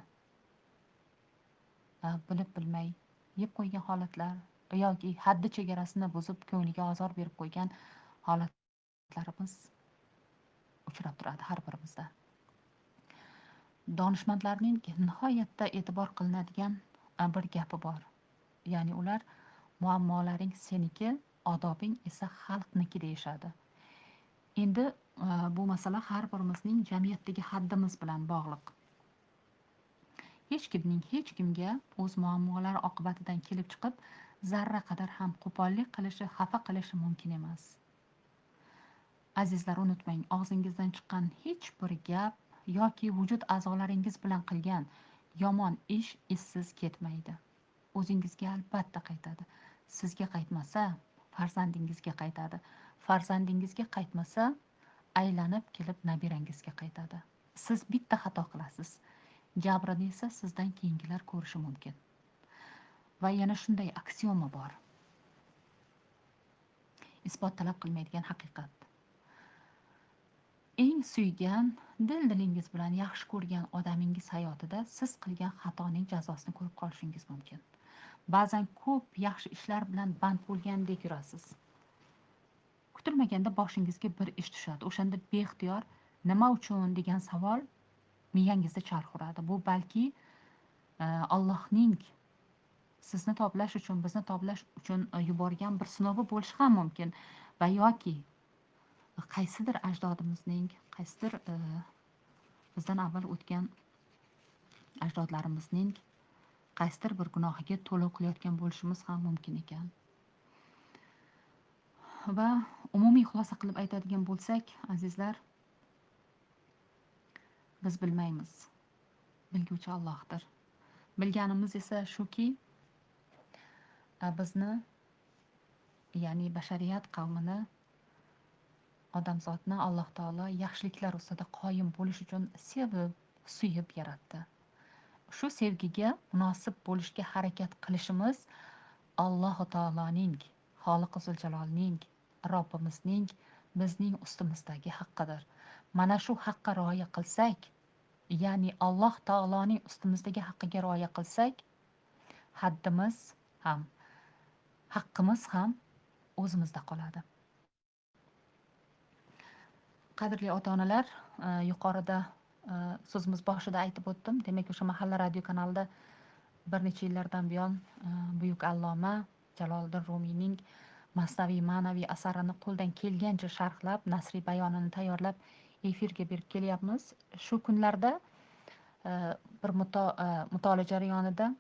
bilib bilmay yeb qo'ygan holatlar yoki haddi chegarasini buzib ko'ngliga ozor berib qo'ygan holatlarimiz uchrab turadi har birimizda. Donishmandlarning nihoyatda e'tibor qilinadigan bir gapi bor. Ya'ni ular muammolaring seniki, odobing esa xalqniki deyishadi. Endi bu masala har birimizning jamiyatdagi haddimiz bilan bog'liq. Hech kimga o'z muammolari oqibatidan kelib chiqib zarra qadar ham qo'pollik qilishi, xafa qilishi mumkin emas. Azizlar, unutmang, og'zingizdan chiqqan hech bir gap yoki vujud a'zolaringiz bilan qilgan yomon ish izsiz ketmaydi. O'zingizga albatta qaytadi. Sizga qaytmasa, farzandingizga qaytadi. Farzandingizga qaytmasa, aylanib kelib nabirangizga qaytadi. Siz bitta xato qilasiz. Jabrini esa sizdan keyingilar ko'rishi mumkin. Va yana shunday aksioma bor. Isbot talab qilmaydigan haqiqat. Eng suygan, dilingiz bilan yaxshi ko'rgan odamingiz hayotida siz qilgan xatoning jazosini ko'rib qolishingiz mumkin. Ba'zan ko'p yaxshi ishlar bilan band bo'lgandek yurasiz. Kutilmaganda boshingizga bir ish tushadi. O'shanda beixtiyor nima uchun degan savol miyangizda charx uradi. Bu balki Allohning sizni toblash uchun, bizni toblash uchun yuborgan bir sinovi bo'lishi ham mumkin va yoki qaysidir ajdodimizning, qaysidir bizdan avval o'tgan ajdodlarimizning qaysidir bir gunohiga to'lov qilayotgan bo'lishimiz ham mumkin ekan. Va umumiy xulosa qilib aytadigan bo'lsak, azizlar, biz bilmaymiz. Bilguvchi Allohdir. Bilganimiz esa shuki, bizni, ya'ni bashariyat qavmini odamzodni Alloh taolo yaxshiliklar ustida qoyim bo'lish uchun sevib, suyib yaratdi. Shu sevgiga munosib bo'lishga harakat qilishimiz Alloh taoloning, Xoliqi Zuljalolning, Robbimizning bizning ustimizdagi haqqidir. Mana shu haqqa rioya qilsak, ya'ni Alloh taoloning ustimizdagi haqqiga rioya qilsak, haddimiz ham, haqqimiz ham o'zimizda qoladi. Qadrli ota-onalar, yuqorida so'zimiz boshida aytib o'tdim. Demak, o'sha mahalla radio kanalida bir necha yillardan buyon buyuk alloma Jaloliddin Rumiyning masnaviy ma'naviy asarini qo'ldan kelgancha sharhlab, nasriy bayonini tayyorlab efirga berib kelyapmiz. Shu kunlarda bir mutolaa jarayonida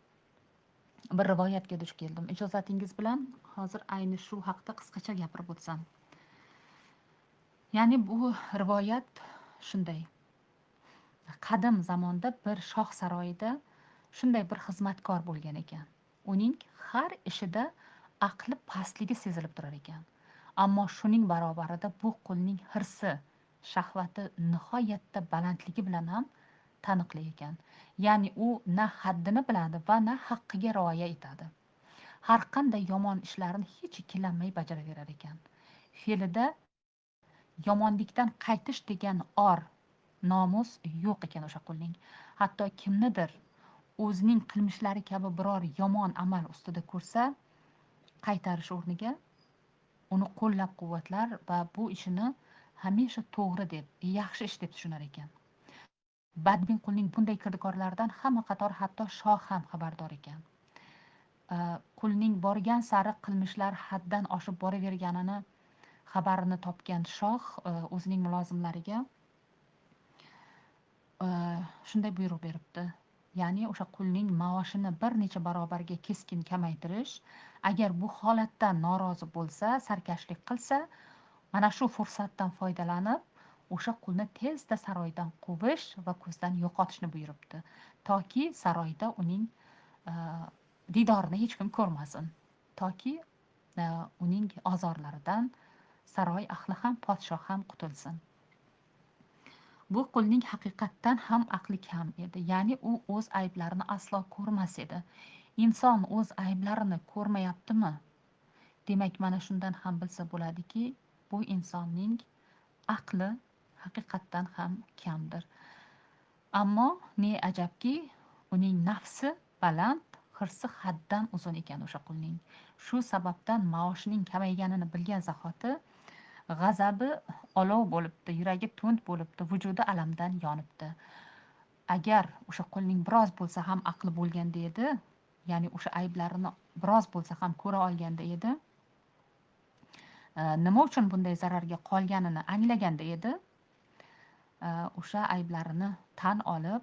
bir rivoyatga duch keldim. Ijozatingiz bilan hozir ayni shu haqda qisqacha gapirib o'tsam. Ya'ni bu rivoyat shunday. Qadim zamonda bir shoh saroyida shunday bir xizmatkor bo'lgan ekan. Uning har ishida aqli pastligi sezilib turar ekan. Ammo shuning barobarida bu qulning hirsi, shahvati nihoyatda balandligi bilan ham taniqli ekan. Ya'ni u na haddini biladi va na haqqiga rioya etadi. Har qanday yomon ishlarni hech ikkilanmay bajaraverar ekan. Fe'lida yomonlikdan qaytish degan or, nomus yo'q ekan o'sha qulning. Hatto kimnidir o'zining qilmishlari kabi biror yomon amal ustida ko'rsa, qaytarish o'rniga uni qo'llab-quvvatlar va bu ishini hamisha to'g'ri deb, yaxshi ish deb tushunar ekan. Badbin qulning bunday kirdikorlaridan hamma qator hatto shoh ham xabardor ekan. Qulning borgan sari qilmishlar haddan oshib boraverganini xabarini topgan shoh o'zining mulozimlariga shunday buyruq beribdi. Ya'ni o'sha qulning maoshini bir necha barobarga keskin kamaytirish, agar bu holatdan norozi bo'lsa, sarkashlik qilsa, mana shu fursatdan foydalanib o'sha qulni tezda saroydan quvish va ko'zdan yo'qotishni buyuribdi, toki saroyda uning didorini hech kim ko'rmasin, toki uning ozorlaridan saroy ahli ham, podshoh ham qutulsin. Bu qulning haqiqatdan ham aqli kam edi. Ya'ni u o'z ayblarini aslo ko'rmas edi. Inson o'z ayblarini ko'rmayaptimi? Demak, mana shundan ham bilsa bo'ladiki, bu insonning aqli haqiqatdan ham kamdir. Ammo ne ajabki, uning nafsi baland, hirsi haddan uzun ekan o'sha qulning. Shu sababdan maoshining kamayganini bilgan zahoti g'azabi olov bo'libdi, yuragi to'nt bo'libdi, vujudi alamdan yonibdi. Agar o'sha qulning biroz bo'lsa ham aqli bo'lganda edi, ya'ni o'sha ayblarini biroz bo'lsa ham ko'ra olganda edi, nima uchun bunday zararga qolganini anglaganda edi, o'sha ayblarini tan olib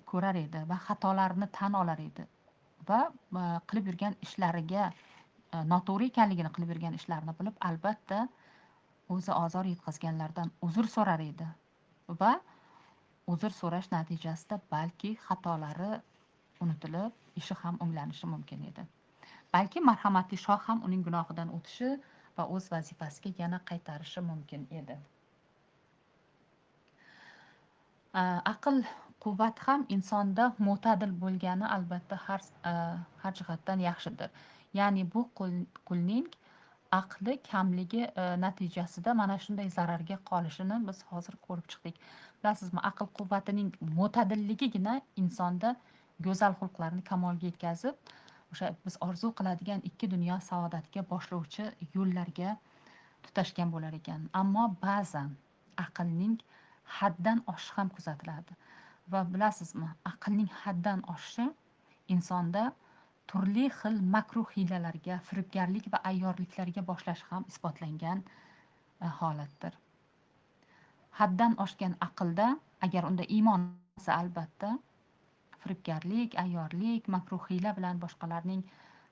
ko'rar edi va xatolarini tan olar edi va qilib yurgan ishlariga noto'g'ri ekanligini qilib yurgan ishlarini bilib, albatta o'zi ozor yetkazganlardan uzr so'rar edi va uzr so'rash natijasida balki xatolari unutilib, ishi ham o'nglanishi mumkin edi. Balki marhamatli shoh ham uning gunohidan o'tishi va o'z vazifasiga yana qaytarishi mumkin edi. Aql quvvat ham insonda mo'tadil bo'lgani albatta har jihatdan yaxshidir. Ya'ni bu qulning aqli kamligi natijasida mana shunday zararga qolishini biz hozir ko'rib chiqdik. Bilasizmi, aql quvvatining mo'tadilligigina insonda go'zal xulqlarni kamolga yetkazib, o'sha biz orzu qiladigan ikki dunyo saodatga boshlovchi yo'llarga tutashgan bo'lar ekan. Ammo ba'zan aqlning haddan oshishi ham kuzatiladi. Va bilasizmi, aqlning haddan oshishi insonda turli xil makruh hiylalarga, firibgarlik va ayyorliklarga boshlashi ham isbotlangan holatdir. Haddan oshgan aqlda, agar unda iymon bo'lsa, albatta firibgarlik, ayyorlik, makruh hiyla bilan boshqalarning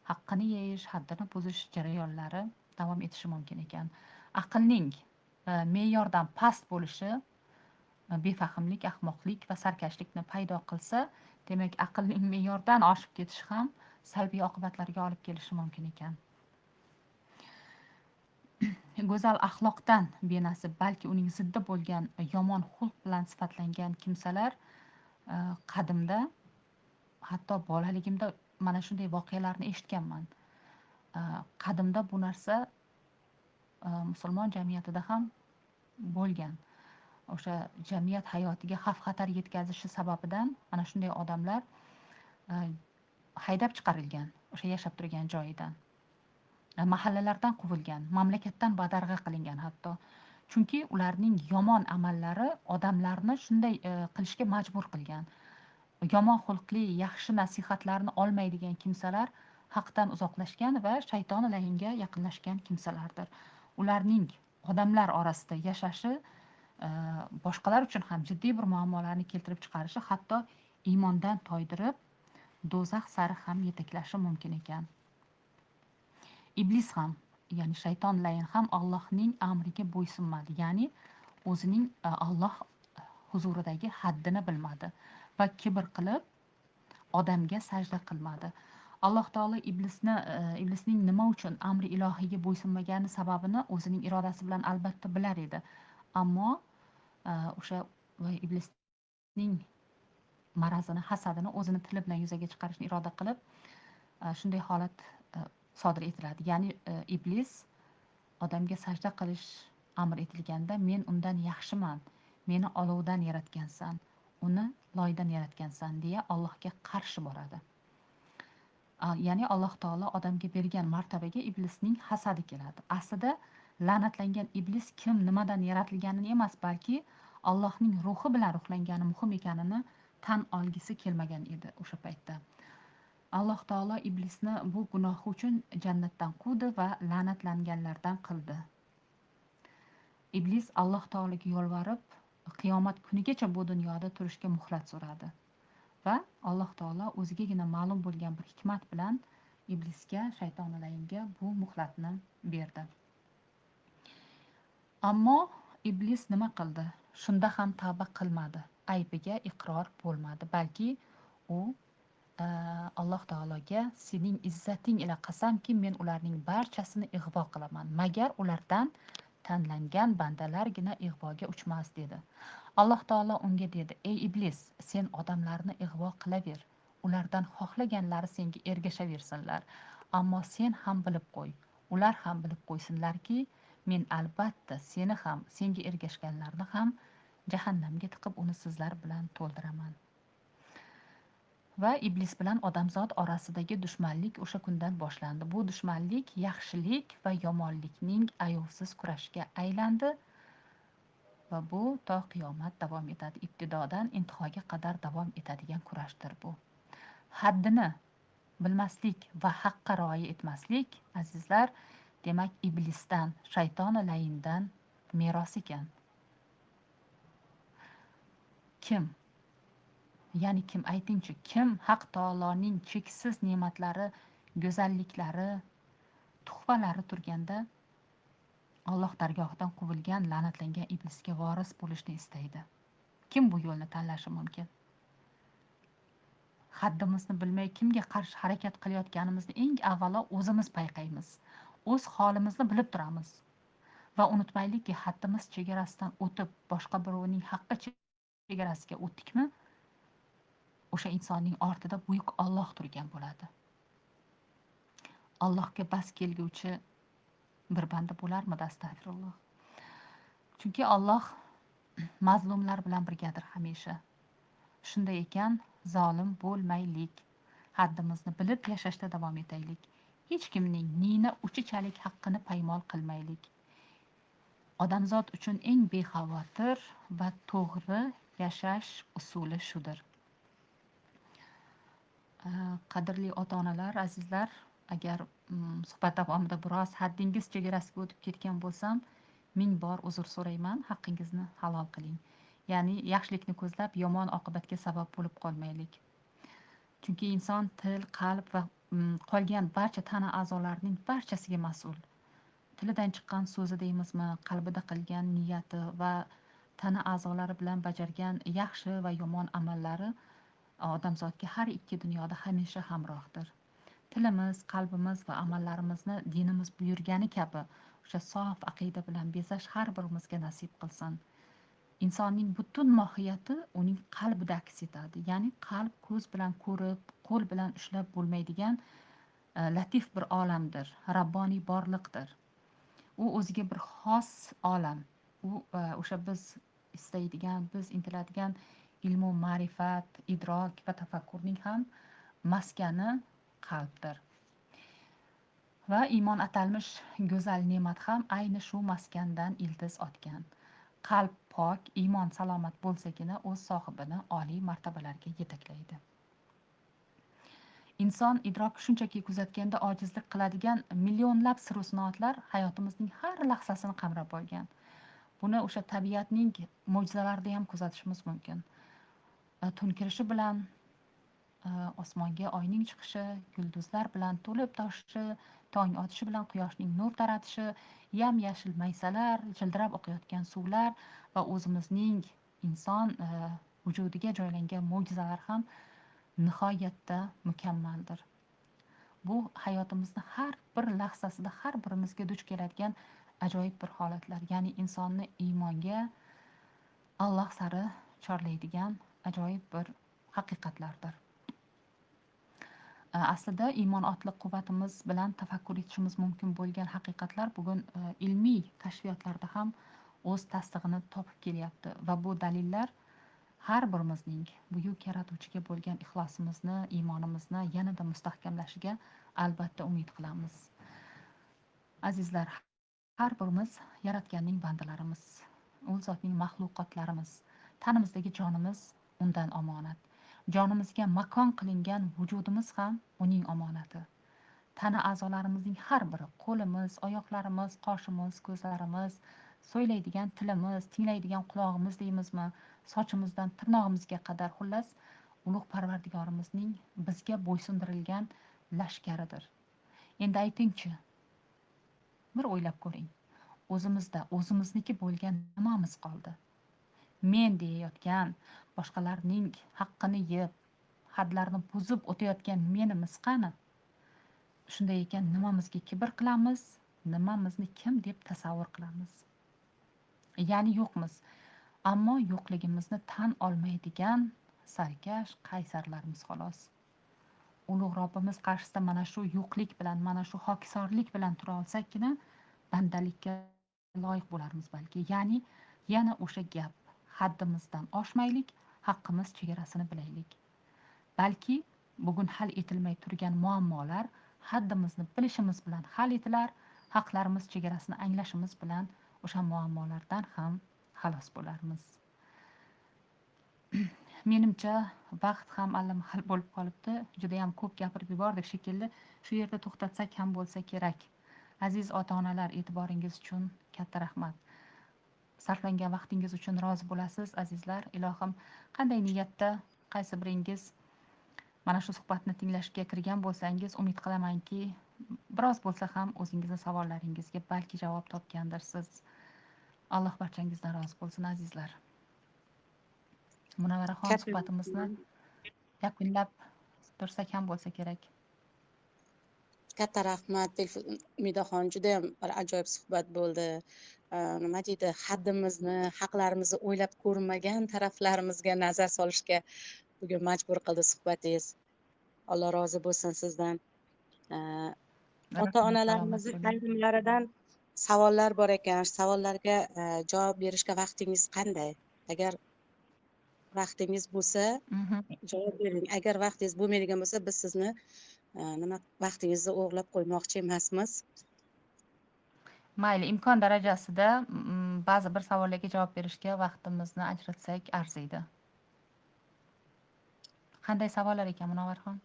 haqqini yeyish, haddini buzish jarayonlari davom etishi mumkin ekan. Aqlning me'yordan past bo'lishi befahmlik, ahmoqlik va sarkashlikni paydo qilsa, demak aqlning me'yordan oshib ketishi ham salbiy oqibatlarga olib kelishi mumkin ekan. go'zal axloqdan benasib, balki uning ziddi bo'lgan yomon xulq bilan sifatlangan kimsalar qadimda, hatto bolaligimda mana shunday voqealarni eshitganman. Qadimda bu narsa musulmon jamiyatida ham bo'lgan. O'sha jamiyat hayotiga xavf-xatar yetkazishi sababidan mana shunday odamlar haydab chiqarilgan o'sha yashab turgan joyidan. Mahallalardan quvilgan, mamlakatdan badarg'a qilingan hatto. Chunki ularning yomon amallari odamlarni shunday qilishga majbur qilgan. Yomon xulqli, yaxshi nasihatlarni olmaydigan kimsalar haqdan uzoqlashgan va shayton layinga yaqinlashgan kimsalardir. Ularning odamlar orasida yashashi boshqalar uchun ham jiddiy bir muammolarni keltirib chiqarishi, hatto iymondan toydirib, do'zax sari ham yetaklashi mumkin ekan. Iblis ham, ya'ni shayton layin ham Allohning amriga bo'ysunmadi, ya'ni o'zining Alloh huzuridagi haddini bilmadi va kibr qilib odamga sajda qilmadi. Alloh taolo iblisning nima uchun amri ilohiyga bo'ysunmagani sababini o'zining irodasi bilan albatta bilar edi. Ammo o'sha iblisning marazini, hasadini o'zini tili bilan yuzaga chiqarishni iroda qilib, shunday holat sodir etiladi. Ya'ni iblis odamga sajda qilish amr etilganda, men undan yaxshiman, meni olovdan yaratgansan, uni loydan yaratgansan deya Allohga qarshi boradi. Ya'ni Alloh taolo odamga bergan martabaga iblisning hasadi keladi. Aslida la'natlangan iblis kim, nimadan yaratilganini emas, balki Allohning ruhi bilan ruhlangani muhim ekanini tan olgisi kelmagan edi o'sha paytda. Alloh taolo iblisni bu gunohi uchun jannatdan quvdi va la'natlanganlardan qildi. Iblis Alloh taologa yolvorib, qiyomat kunigacha bu dunyoda turishga muhlat so'radi. Va Alloh taolo o'zigagina ma'lum bo'lgan bir hikmat bilan iblisga, shayton layinga bu muhlatni berdi. Ammo iblis nima qildi? Shunda ham tavba qilmadi, aybiga iqror bo'lmadi, balki u Alloh taologa sening izzating ila qasamki, men ularning barchasini ig'vo qilaman, magar ulardan tanlangan bandalargina ig'voga uchmas dedi. Alloh taolo unga dedi: ey iblis, sen odamlarni ig'vo qilaver, ulardan xohlaganlari senga ergashaversinlar, ammo sen ham bilib qo'y, ular ham bilib qo'ysinlarki, men albatta seni ham, senga ergashganlarni ham jahannamga tiqib uni sizlar bilan to'ldiraman. Va iblis bilan odamzod orasidagi dushmanlik o'sha kundan boshlandi. Bu dushmanlik yaxshilik va yomonlikning ayovsiz kurashiga aylandi va bu to qiyomat davom etadi. Ibtidodan intihoga qadar davom etadigan kurashdir bu. Haddini bilmaslik va haqqa rioya etmaslik, azizlar, demak iblisdan, shayton layindan meros ekan. Kim? Ya'ni kim, aytingchi, kim Haq taoloning cheksiz ne'matlari, go'zalliklari, tuhfalari turganda Alloh dargohidan quvilgan, la'natlangan iblisga voris bo'lishni istaydi? Kim bu yo'lni tanlashi mumkin? Haddimizni bilmay kimga qarshi harakat qilayotganimizni eng avvalo o'zimiz payqaymiz. O'z holimizni bilib turamiz. Va unutmaylikki, haddimiz chegarasidan o'tib boshqa birovning haqqi chegarasiga o'tdikmi, o'sha insonning ortida buyuk Alloh turgan bo'ladi. Allohga bas kelguvchi bir banda bo'larmidi? Astag'firulloh. Chunki Alloh mazlumlar bilan birgadir hamisha. Shunday ekan, zolim bo'lmaylik. Haddimizni bilib yashashda davom etaylik. Hech kimning nina uchichalik haqqini paymol qilmaylik. Odamzod uchun eng bexavotir va to'g'ri yashash usuli shudir. Qadrli ota-onalar, azizlar, agar suhbat davomida biroz haddingiz chegarasiga o'tib ketgan bo'lsam, ming bor uzr so'rayman, haqqingizni halol qiling. Ya'ni yaxshilikni ko'zlab yomon oqibatga sabab bo'lib qolmaylik. Chunki inson til, qalb va qolgan barcha tana a'zolarining barchasiga mas'ul. Tilidan chiqqan so'zi deymizmi, qalbida qilgan niyati va tana a'zolari bilan bajargan yaxshi va yomon amallari odamzodga har ikki dunyoda hamisha hamrohdir. Tilimiz, qalbimiz va amallarimizni dinimiz buyurgani kabi o'sha sof aqida bilan bezash har birimizga nasib qilsin. Insonning butun mohiyati uning qalbida aks etadi. Ya'ni qalb ko'z bilan ko'rib, qo'l bilan ushlab bo'lmaydigan latif bir olamdir, rabboniy borliqdir. U o'ziga bir xos olam. U o'sha biz istaydigan, biz intiladigan ilmu ma'rifat, idrok va tafakkurning ham maskani qalbdir. Va iymon atalmish go'zal ne'mat ham ayni shu maskandan ildiz otgan. Qalb pok, iymon salomat bo'lsagina o'z sohibini oliy martabalarga yetaklaydi. Inson idroki shunchaki kuzatganda ojizlik qiladigan millionlab sir sinoatlar hayotimizning har lahzasini qamrab olgan. Buni o'sha tabiatning mo'jizalarida ham kuzatishimiz mumkin. Tun kirishi bilan osmonga oyning chiqishi, yulduzlar bilan to'lib toshishi, tong otishi bilan quyoshning nur taratishi, yam-yashil maysalar, jildirab oqayotgan suvlar va o'zimizning inson vujudiga joylangan mo'jizalar ham nihoyatda mukammaldir. Bu hayotimizni har bir lahzasida har birimizga duch keladigan ajoyib bir holatlar, ya'ni insonni iymonga, Alloh sari chorlaydigan ajoyib bir haqiqatlardir. Aslida iymon otliq quvvatimiz bilan tafakkur etishimiz mumkin bo'lgan haqiqatlar bugun ilmiy kashfiyotlarda ham o'z tasdig'ini topib kelyapti va bu dalillar har birimizning buyuk yaratuvchiga bo'lgan ixlosimizni, iymonimizni yanada mustahkamlashiga albatta umid qilamiz. Azizlar, har birimiz yaratganning bandalarimiz, u zotning maxluqotlarimiz. Tanamizdagi jonimiz undan omonat. Jonimizga makon qilingan vujudimiz ham uning omonati. Tana a'zolarimizning har biri, qo'limiz, oyoqlarimiz, qoshimiz, ko'zlarimiz, so'ylaydigan tilimiz, tinglaydigan qulog'imiz deymizmi, sochimizdan tirnog'imizga qadar, xullas ulug' Parvardigorimizning bizga bo'ysundirilgan lashkaridir. Endi aytingchi, bir o'ylab ko'ring. O'zimizda o'zimizniki bo'lgan nimamiz qoldi? Men deyayotgan, boshqalarning haqqini yeb, hadlarni buzib o'tayotgan menimiz qani? Shunday ekan, nimamizga kibr qilamiz, nimamizni kim deb tasavvur qilamiz? Ya'ni yo'qmiz, ammo yo'qligimizni tan olmaydigan sarkash qaysarlarimiz xolos. Ulug' Robbimiz qarshisida mana shu yo'qlik bilan, mana shu hokisorlik bilan tura olsakkina bandalikka loyiq bo'larmiz balki. Ya'ni yana o'sha gap, haddimizdan oshmaylik, haqqimiz chegarasini bilaylik. Balki bugun hal etilmay turgan muammolar haddimizni bilishimiz bilan hal etilar, haqlarimiz chegarasini anglashimiz bilan o'sha muammolardan ham xalos bo'larmiz. Menimcha vaqt ham allamahal bo'lib qolibdi. Juda ham ko'p gapirib yubordik shekilli. Shu yerda to'xtatsak ham bo'lsa kerak. Aziz ota-onalar, e'tiboringiz uchun katta rahmat. Sarflangan vaqtingiz uchun rozi bo'lasiz, azizlar. Ilohim, qanday niyatda qaysi biringiz mana shu suhbatni tinglashga kirgan bo'lsangiz, umid qilamanki, biroz bo'lsa ham o'zingizning savollaringizga balki javob topgandirsiz. Alloh barchangizdan rozi bo'lsin, azizlar. Munavvaraxon, suhbatimizni yakunlab tursak ham bo'lsa kerak. Katta rahmat Umidaxon, juda ham bir ajoyib suhbat bo'ldi. Nima deydi, haddimizni, haqlarimizni o'ylab ko'rmagan taraflarimizga nazar solishga bugun majbur qildi suhbatingiz. Alloh rozi bo'lsin sizdan. Ota-onalarimizni ayrimlaridan savollar bor ekan. Savollarga javob berishga vaqtingiz qanday? Agar vaqtingiz bo'lsa, javob bering. Agar vaqtingiz bo'lmaydigan bo'lsa, biz sizni nima vaqtingizni o'g'irlab qo'ymoqchi emasmiz. Mayli, imkon darajasida ba'zi bir savollarga javob berishga vaqtimizni ajratsak arziydi. Qanday savollar ekan, Munavvarxon?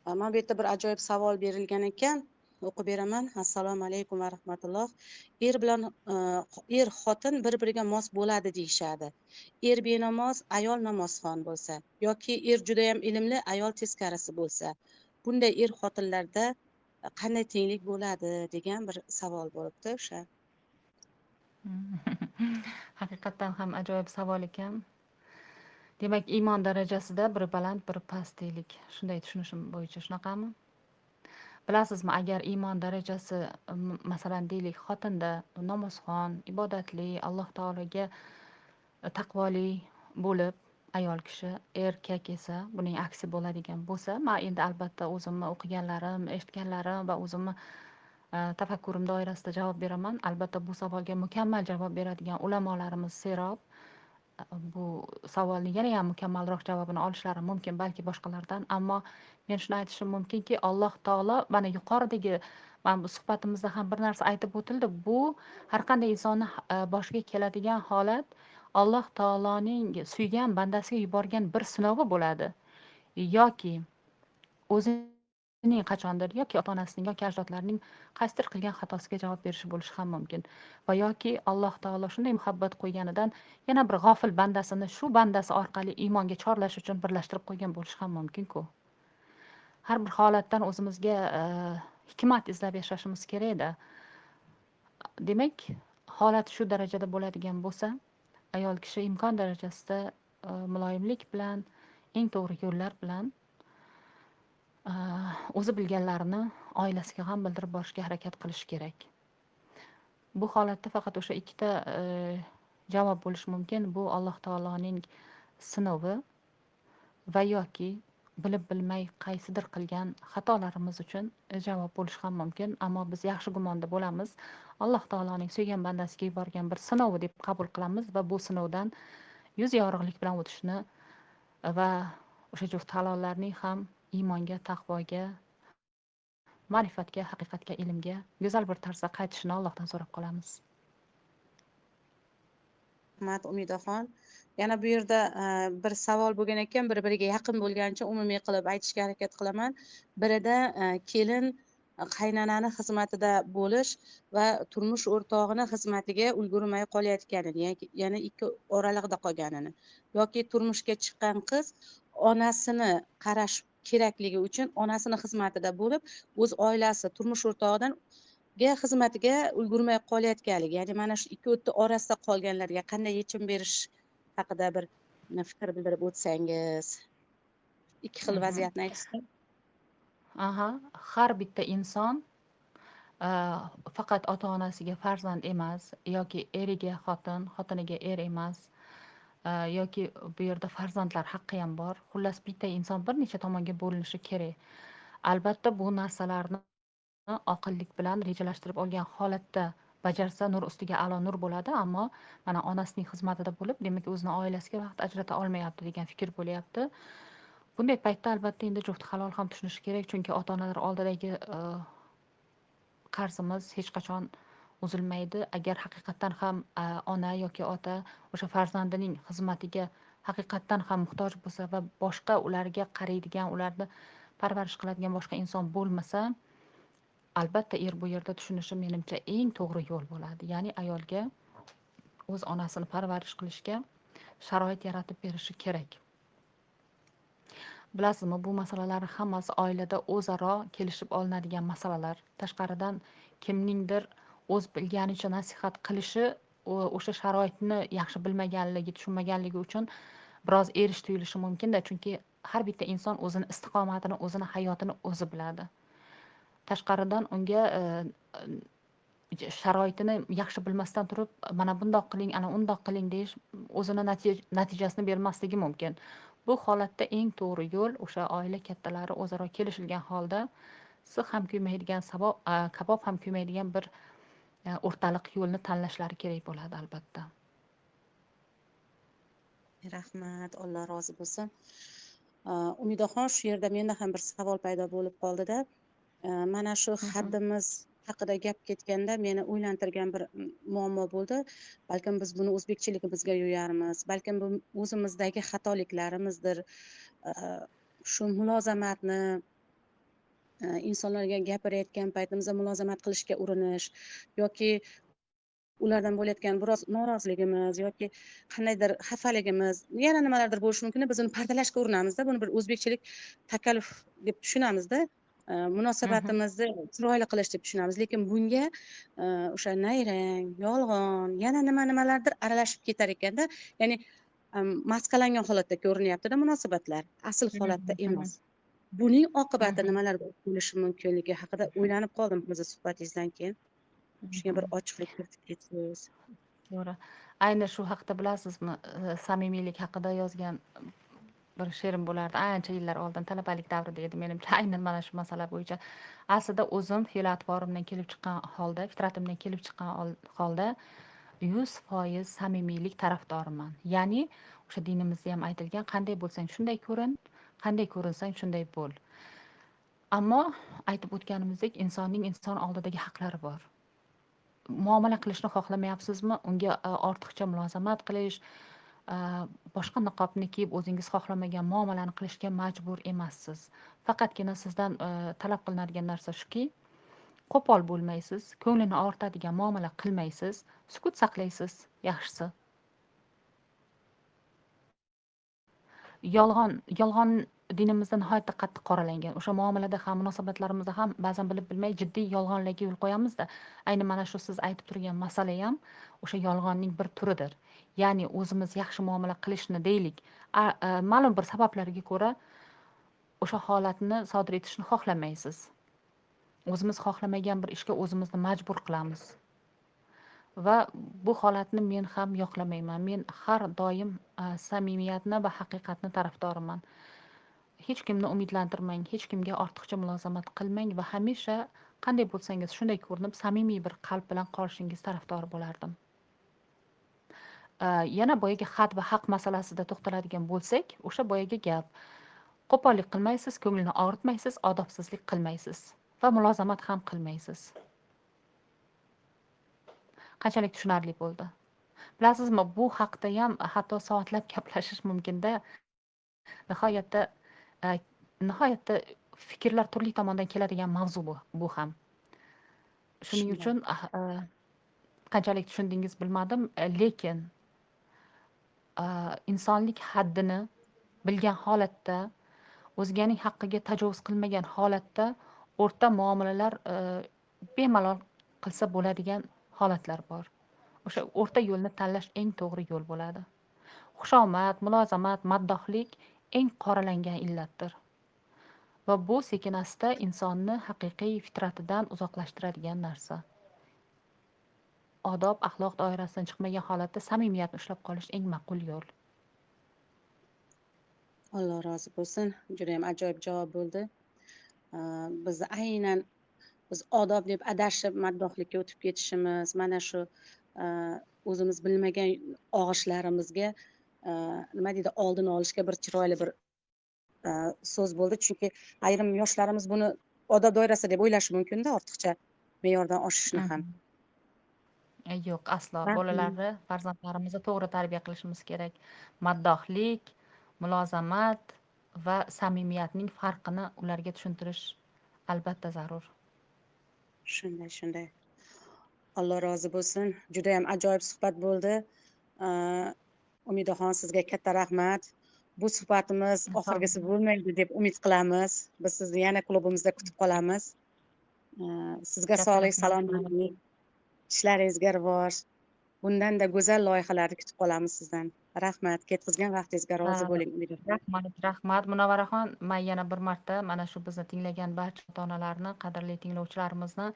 Mana bu yerda bir ajoyib savol berilgan ekan, o'qib beraman. Assalomu alaykum va rahmatulloh. Er xotin bir-biriga mos bo'ladi deyishadi. Er benamoz, ayol namozxon bo'lsa, yoki er juda ham ilmli, ayol teskarisi bo'lsa, bunday er xotinlarda qanday tenglik bo'ladi degan bir savol bo'libdi o'sha. Haqiqatdan ham ajoyib savol ekan. Demak, iymon darajasida biri baland, biri past deylik. Shunday tushunishim bo'yicha shunaqami? bilasizmi, agar iymon darajasi masalan deylik xotinda namozxon, ibodatli, Alloh taologa taqvoli bo'lib ayol kishi, erkak esa buning aksi bo'ladigan bo'lsa, man endi albatta o'zimni o'qiganlarim, eshitganlarim va o'zimni tafakkurim doirasida javob beraman. Albatta bu savolga mukammal javob beradigan ulamolarimiz serob. Bu savolni yanayam mukammalroq javobini olishlari mumkin balki boshqalardan, ammo men shuni aytishim mumkinki, Alloh taolo mana yuqoridagi mana bu suhbatimizda ham bir narsa aytib o'tildi. Bu har qanday insonni boshiga keladigan holat Alloh taoloning suygan bandasiga yuborgan bir sinovi bo'ladi. Yoki o'zining qachondir yoki ota-onasining yoki ajdodlarining qaysidir qilgan xatosiga javob berishi bo'lishi ham mumkin. Va yoki Alloh taolo shunday muhabbat qo'yganidan yana bir g'ofil bandasini shu bandasi orqali iymonga chorlash uchun birlashtirib qo'ygan bo'lishi ham mumkin-ku. Har bir holatdan o'zimizga hikmat izlab yashashimiz kerak-da. Demak, holat shu darajada bo'ladigan bo'lsa, ayol kishi imkon darajasida muloyimlik bilan, eng to'g'ri yo'llar bilan o'zi bilganlarini oilasiga ham bildirib borishga harakat qilish kerak. Bu holatda faqat o'sha ikkita javob bo'lishi mumkin. Bu Alloh taoloning sinovi va yoki bilib bilmay qaysidir qilgan xatolarimiz uchun javob bo'lishi ham mumkin. Ammo biz yaxshi gumonda bo'lamiz. Alloh taoloning suygan bandasiga yuborgan bir sinovi deb qabul qilamiz va bu sinovdan yuz yorug'lik bilan o'tishni va o'sha juft halollarning ham iymonga, taqvoga, ma'rifatga, haqiqatga, ilmga go'zal bir tarzda qaytishini Allohdan so'rab qolamiz. Rahmat Umidaxon. Yana bu yerda bir savol bo'lgan ekan, bir-biriga yaqin bo'lgancha umumiy qilib aytishga harakat qilaman. Birida kelin qaynonani xizmatida bo'lish va turmush o'rtog'ini xizmatiga ulgurmay qolayotganini, ya'ni ikki oralig'ida qolganini yoki turmushga chiqqan qiz onasini qarash kerakligi uchun onasini xizmatida bo'lib, o'z oilasi, turmush o'rtog'idan xizmatiga ulgurmay qolayotganligi, ya'ni mana shu ikki o'tni orasida qolganlarga qanday yechim berish haqida bir fikr bildirib o'tsangiz. Ikki xil vaziyatni aytishsa. Aha, har bitta inson faqat ota-onasiga farzand emas yoki eriga xotin, xotiniga er emas yoki bu yerda farzandlar haqqi ham bor. Xullas bitta inson bir necha tomonga bo'linishi kerak. Albatta bu narsalarni oqillik bilan rejalashtirib olgan holatda bajarsa nur ustiga a'lo nur bo'ladi, ammo mana onasining xizmatida bo'lib, demak o'zini oilasiga vaqt ajrata olmayapti degan fikr bo'lyapti. Bunday paytda albatta endi juft halol ham tushunishi kerak, chunki ota-onalar oldidagi qarzimiz hech qachon uzilmaydi. Agar haqiqatdan ham ona yoki ota o'sha farzandining xizmatiga haqiqatdan ham muhtoj bo'lsa va boshqa ularga qaraydigan, ularni parvarish qiladigan boshqa inson bo'lmasa, albatta er bu yerda tushunishi menimcha eng to'g'ri yo'l bo'ladi. Ya'ni ayolga o'z onasini parvarish qilishga sharoit yaratib berishi kerak. Bilasizmi, bu masalalar hammasi oilada o'zaro kelishib olinadigan masalalar. Tashqaridan kimningdir o'z bilganicha nasihat qilishi o'sha sharoitni yaxshi bilmaganligi, tushunmaganligi uchun biroz erish tuyulishi mumkin-da, chunki har bitta inson o'zini istiqomatini, o'zini hayotini o'zi biladi. Tashqaridan unga sharoitini yaxshi bilmasdan turib, mana bundoq qiling, ana undoq qiling deyish o'zini natijasini bermasligi mumkin. Bu holatda eng to'g'ri yo'l o'sha oila kattalari o'zaro kelishilgan holda six ham kuymaydigan kabob ham kuymaydigan bir o'rtaliq yo'lni tanlashlari kerak bo'ladi albatta. Rahmat, Alloh rozi bo'lsin. Umidaxon, shu yerda menda ham bir savol paydo bo'lib qoldida. Mana shu haddimiz haqida gap ketganda meni o'ylantirgan bir muammo bo'ldi. Balkim biz buni o'zbekchiligimizga yo'yarmiz, balkim bu o'zimizdagi xatoliklarimizdir. Shu mulozamatni insonlarga gapirayotgan paytimizda mulozamat qilishga urinish yoki ulardan bo'layotgan biroz noroziligimiz yoki qandaydir xafaligimiz, yana nimalardir bo'lishi mumkin. Biz uni pardalashga urinamizda, buni bir o'zbekchilik takalluf deb tushunamizda, munosabatimizni chiroyli qilish deb tushunamiz. Lekin bunga o'sha nayrang, yolg'on, yana nimalardir aralashib ketar ekanda, ya'ni maskalangan holatda ko'rinyapti-da munosabatlar, asl holatda emas. buning oqibati nimalar bo'lishi mumkinligi haqida o'ylanib qoldim hozir suhbatingizdan keyin. Shunga bir ochiqlik kiritib ketsangiz. To'g'ri. Ayni shu haqida bilasizmi, samimiylik haqida yozgan bir she'rim bo'lardi ancha yillar oldin, talabalik davrida edi menimcha, aynan mana shu masala bo'yicha. Aslida o'zim fe'l-atvorimdan kelib chiqqan holda, fitratimdan kelib chiqqan holda 100% samimiylik tarafdoriman. Ya'ni o'sha dinimizda ham aytilgan, qanday bo'lsang shunday ko'rin, qanday ko'rinsang shunday bo'l. Ammo aytib o'tganimizdek, insonning inson oldidagi haqlari bor. Muomala qilishni xohlamayapsizmi, unga ortiqcha mulozamat qilish, boshqa niqobni kiyib o'zingiz xohlamagan muomalani qilishga majbur emassiz. Faqatgina sizdan talab qilinadigan narsa shuki, qo'pol bo'lmaysiz, ko'nglini og'ritadigan muomala qilmaysiz, sukut saqlaysiz, yaxshisi. Yolg'on dinimizda nihoyatda qattiq qoralangan. O'sha muomalada ham, munosabatlarimizda ham ba'zan bilib bilmay jiddiy yolg'onlarga yo'l qo'yamizda. Ayni mana shu siz aytib turgan masala ham o'sha yolg'onning bir turidir. Ya'ni o'zimiz yaxshi muomala qilishni deylik, ma'lum bir sabablarga ko'ra o'sha holatni sodir etishni xohlamaysiz. O'zimiz xohlamagan bir ishga o'zimizni majbur qilamiz. Va bu holatni men ham yoqlamayman. Men har doim samimiyatni va haqiqatni tarafdoriman. Hech kimni umidlantirmang, hech kimga ortiqcha mulozamat qilmang va hamisha qanday bo'lsangiz shunday ko'rinib, samimiy bir qalb bilan qolishingiz tarafdori bo'lardim. Yana boyagi xat va haq masalasida to'xtaladigan bo'lsak, o'sha boyagi gap. Qo'pollik qilmaysiz, ko'nglini og'ritmaysiz, odobsizlik qilmaysiz va mulozamat ham qilmaysiz. Qanchalik tushunarli bo'ldi. Bilasizmi, bu haqda ham hatto soatlab gaplashish mumkinda. Nihoyatda nihoyatda fikrlar turli tomondan keladigan mavzu bu ham. Shuning uchun qanchalik tushundingiz bilmadim, lekin insonlik haddini bilgan holatda, o'zganing haqqiga tajovuz qilmagan holatda o'rta muomalalar bemalol qilsa bo'ladigan holatlar bor. O'sha o'rta yo'lni tanlash eng to'g'ri yo'l bo'ladi. Xushomad, mulozamat, maddohlik eng qoralangan illatdir. Va bu sekin-asta insonni haqiqiy fitratidan uzoqlashtiradigan narsa. Odob, axloq doirasidan chiqmagan holatda samimiyatni ushlab qolish eng ma'qul yo'l. Alloh rozi bo'lsin. Juda ham ajoyib javob bo'ldi. Bizni aynan biz odob deb adashib maddohlikka o'tib ketishimiz, mana shu o'zimiz bilmagan og'ishlarimizga nima deydi, oldini olishga bir chiroyli bir so'z bo'ldi. Chunki ayrim yoshlarimiz buni odob doirasida deb o'ylashi mumkinda, ortiqcha me'yordan oshishni ham. Yo'q, aslo. Bolalarni, farzandlarimizni to'g'ri tarbiya qilishimiz kerak. Maddohlik, mulozamat va samimiyatning farqini ularga tushuntirish albatta zarur. Shunday. Alloh rozi bo'lsin. Juda ham ajoyib suhbat bo'ldi. Umidaxon, sizga katta rahmat. Bu suhbatimiz oxirgisi bo'lmaydi deb umid qilamiz. Biz sizni yana klubimizda kutib qolamiz. Sizga sog'lik, salomatlik, ishlaringizga rivoj, bundanda go'zal loyihalarni kutib qolamiz sizdan. Rahmat, ketqizgan vaqtingizga rozi bo'ling. Rahmat Munavvaraxon. Men yana bir marta mana shu bizni tinglagan barcha ota-onalarni, qadrli tinglovchilarimizni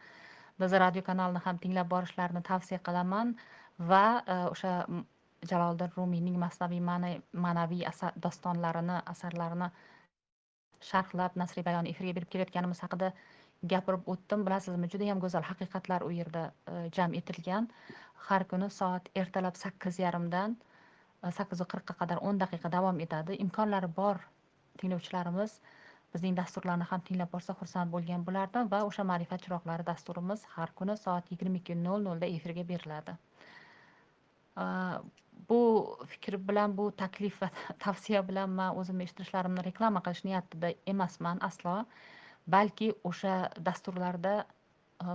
biz radio kanalini ham tinglab borishlarini tavsiya qilaman va o'sha Jaloliddin Rumiyning Masnaviy ma'naviy dostonlarini, asarlarini sharhlab, nasriy bayon efirga berib kelayotganimiz haqida gapirib o'tdim. Bilasizmi, juda ham go'zal haqiqatlar u yerda jam etilgan. Har kuni soat ertalab 8:30dan 8:40ga qadar 10 daqiqa davom etadi. Imkonlari bor tinglovchilarimiz bizning dasturlarni ham tinglab borsa xursand bo'lgan bo'lardim va o'sha ma'rifat chiroqlari dasturimiz har kuni soat 22:00 da efirga beriladi. Bu fikr bilan, bu taklif va tavsiya bilan men o'zimni eshittirishlarimni reklama qilish niyatida emasman aslo. Balki o'sha dasturlarda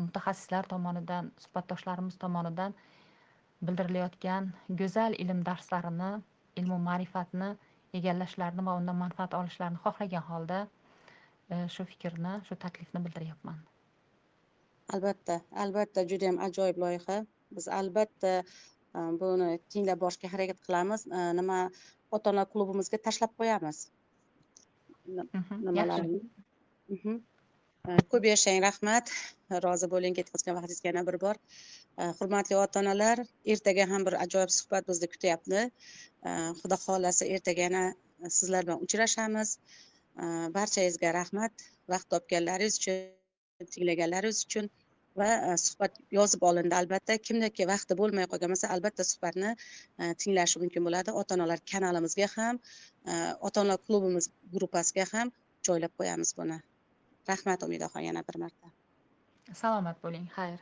mutaxassislar tomonidan, suhbatdoshlarimiz tomonidan bildirilayotgan go'zal ilm darslarini, ilmu ma'rifatni egallashlarini va undan manfaat olishlarini xohlagan holda shu fikrni, shu taklifni bildiryapman. Albatta, juda ham ajoyib loyiha. Biz albatta buni tinglab borishga harakat qilamiz. Ota-ona klubimizga tashlab qo'yamiz. Yaxshi. nimalarni. Mhm. Ko'p yashang, rahmat. Rozi bo'ling ketayotgan vaqtingizga yana bir bor. Hurmatli ota-onalar, ertaga ham bir ajoyib suhbat bizni kutyapti. Xudo xolasa ertaga yana sizlar bilan uchrashamiz. Barchangizga rahmat. Vaqt topganlaringiz uchun, tinglaganlaringiz uchun va suhbat yozib olindi albatta. Kimniki vaqti bo'lmay qolgan bo'lsa, albatta suhbatni tinglashi mumkin bo'ladi. Ota-onalar kanalimizga ham, ota-onalar klubimiz gruppasiga ham joylab qo'yamiz buni. Rahmat Umidaxon yana bir marta. Salomat bo'ling. Xayr.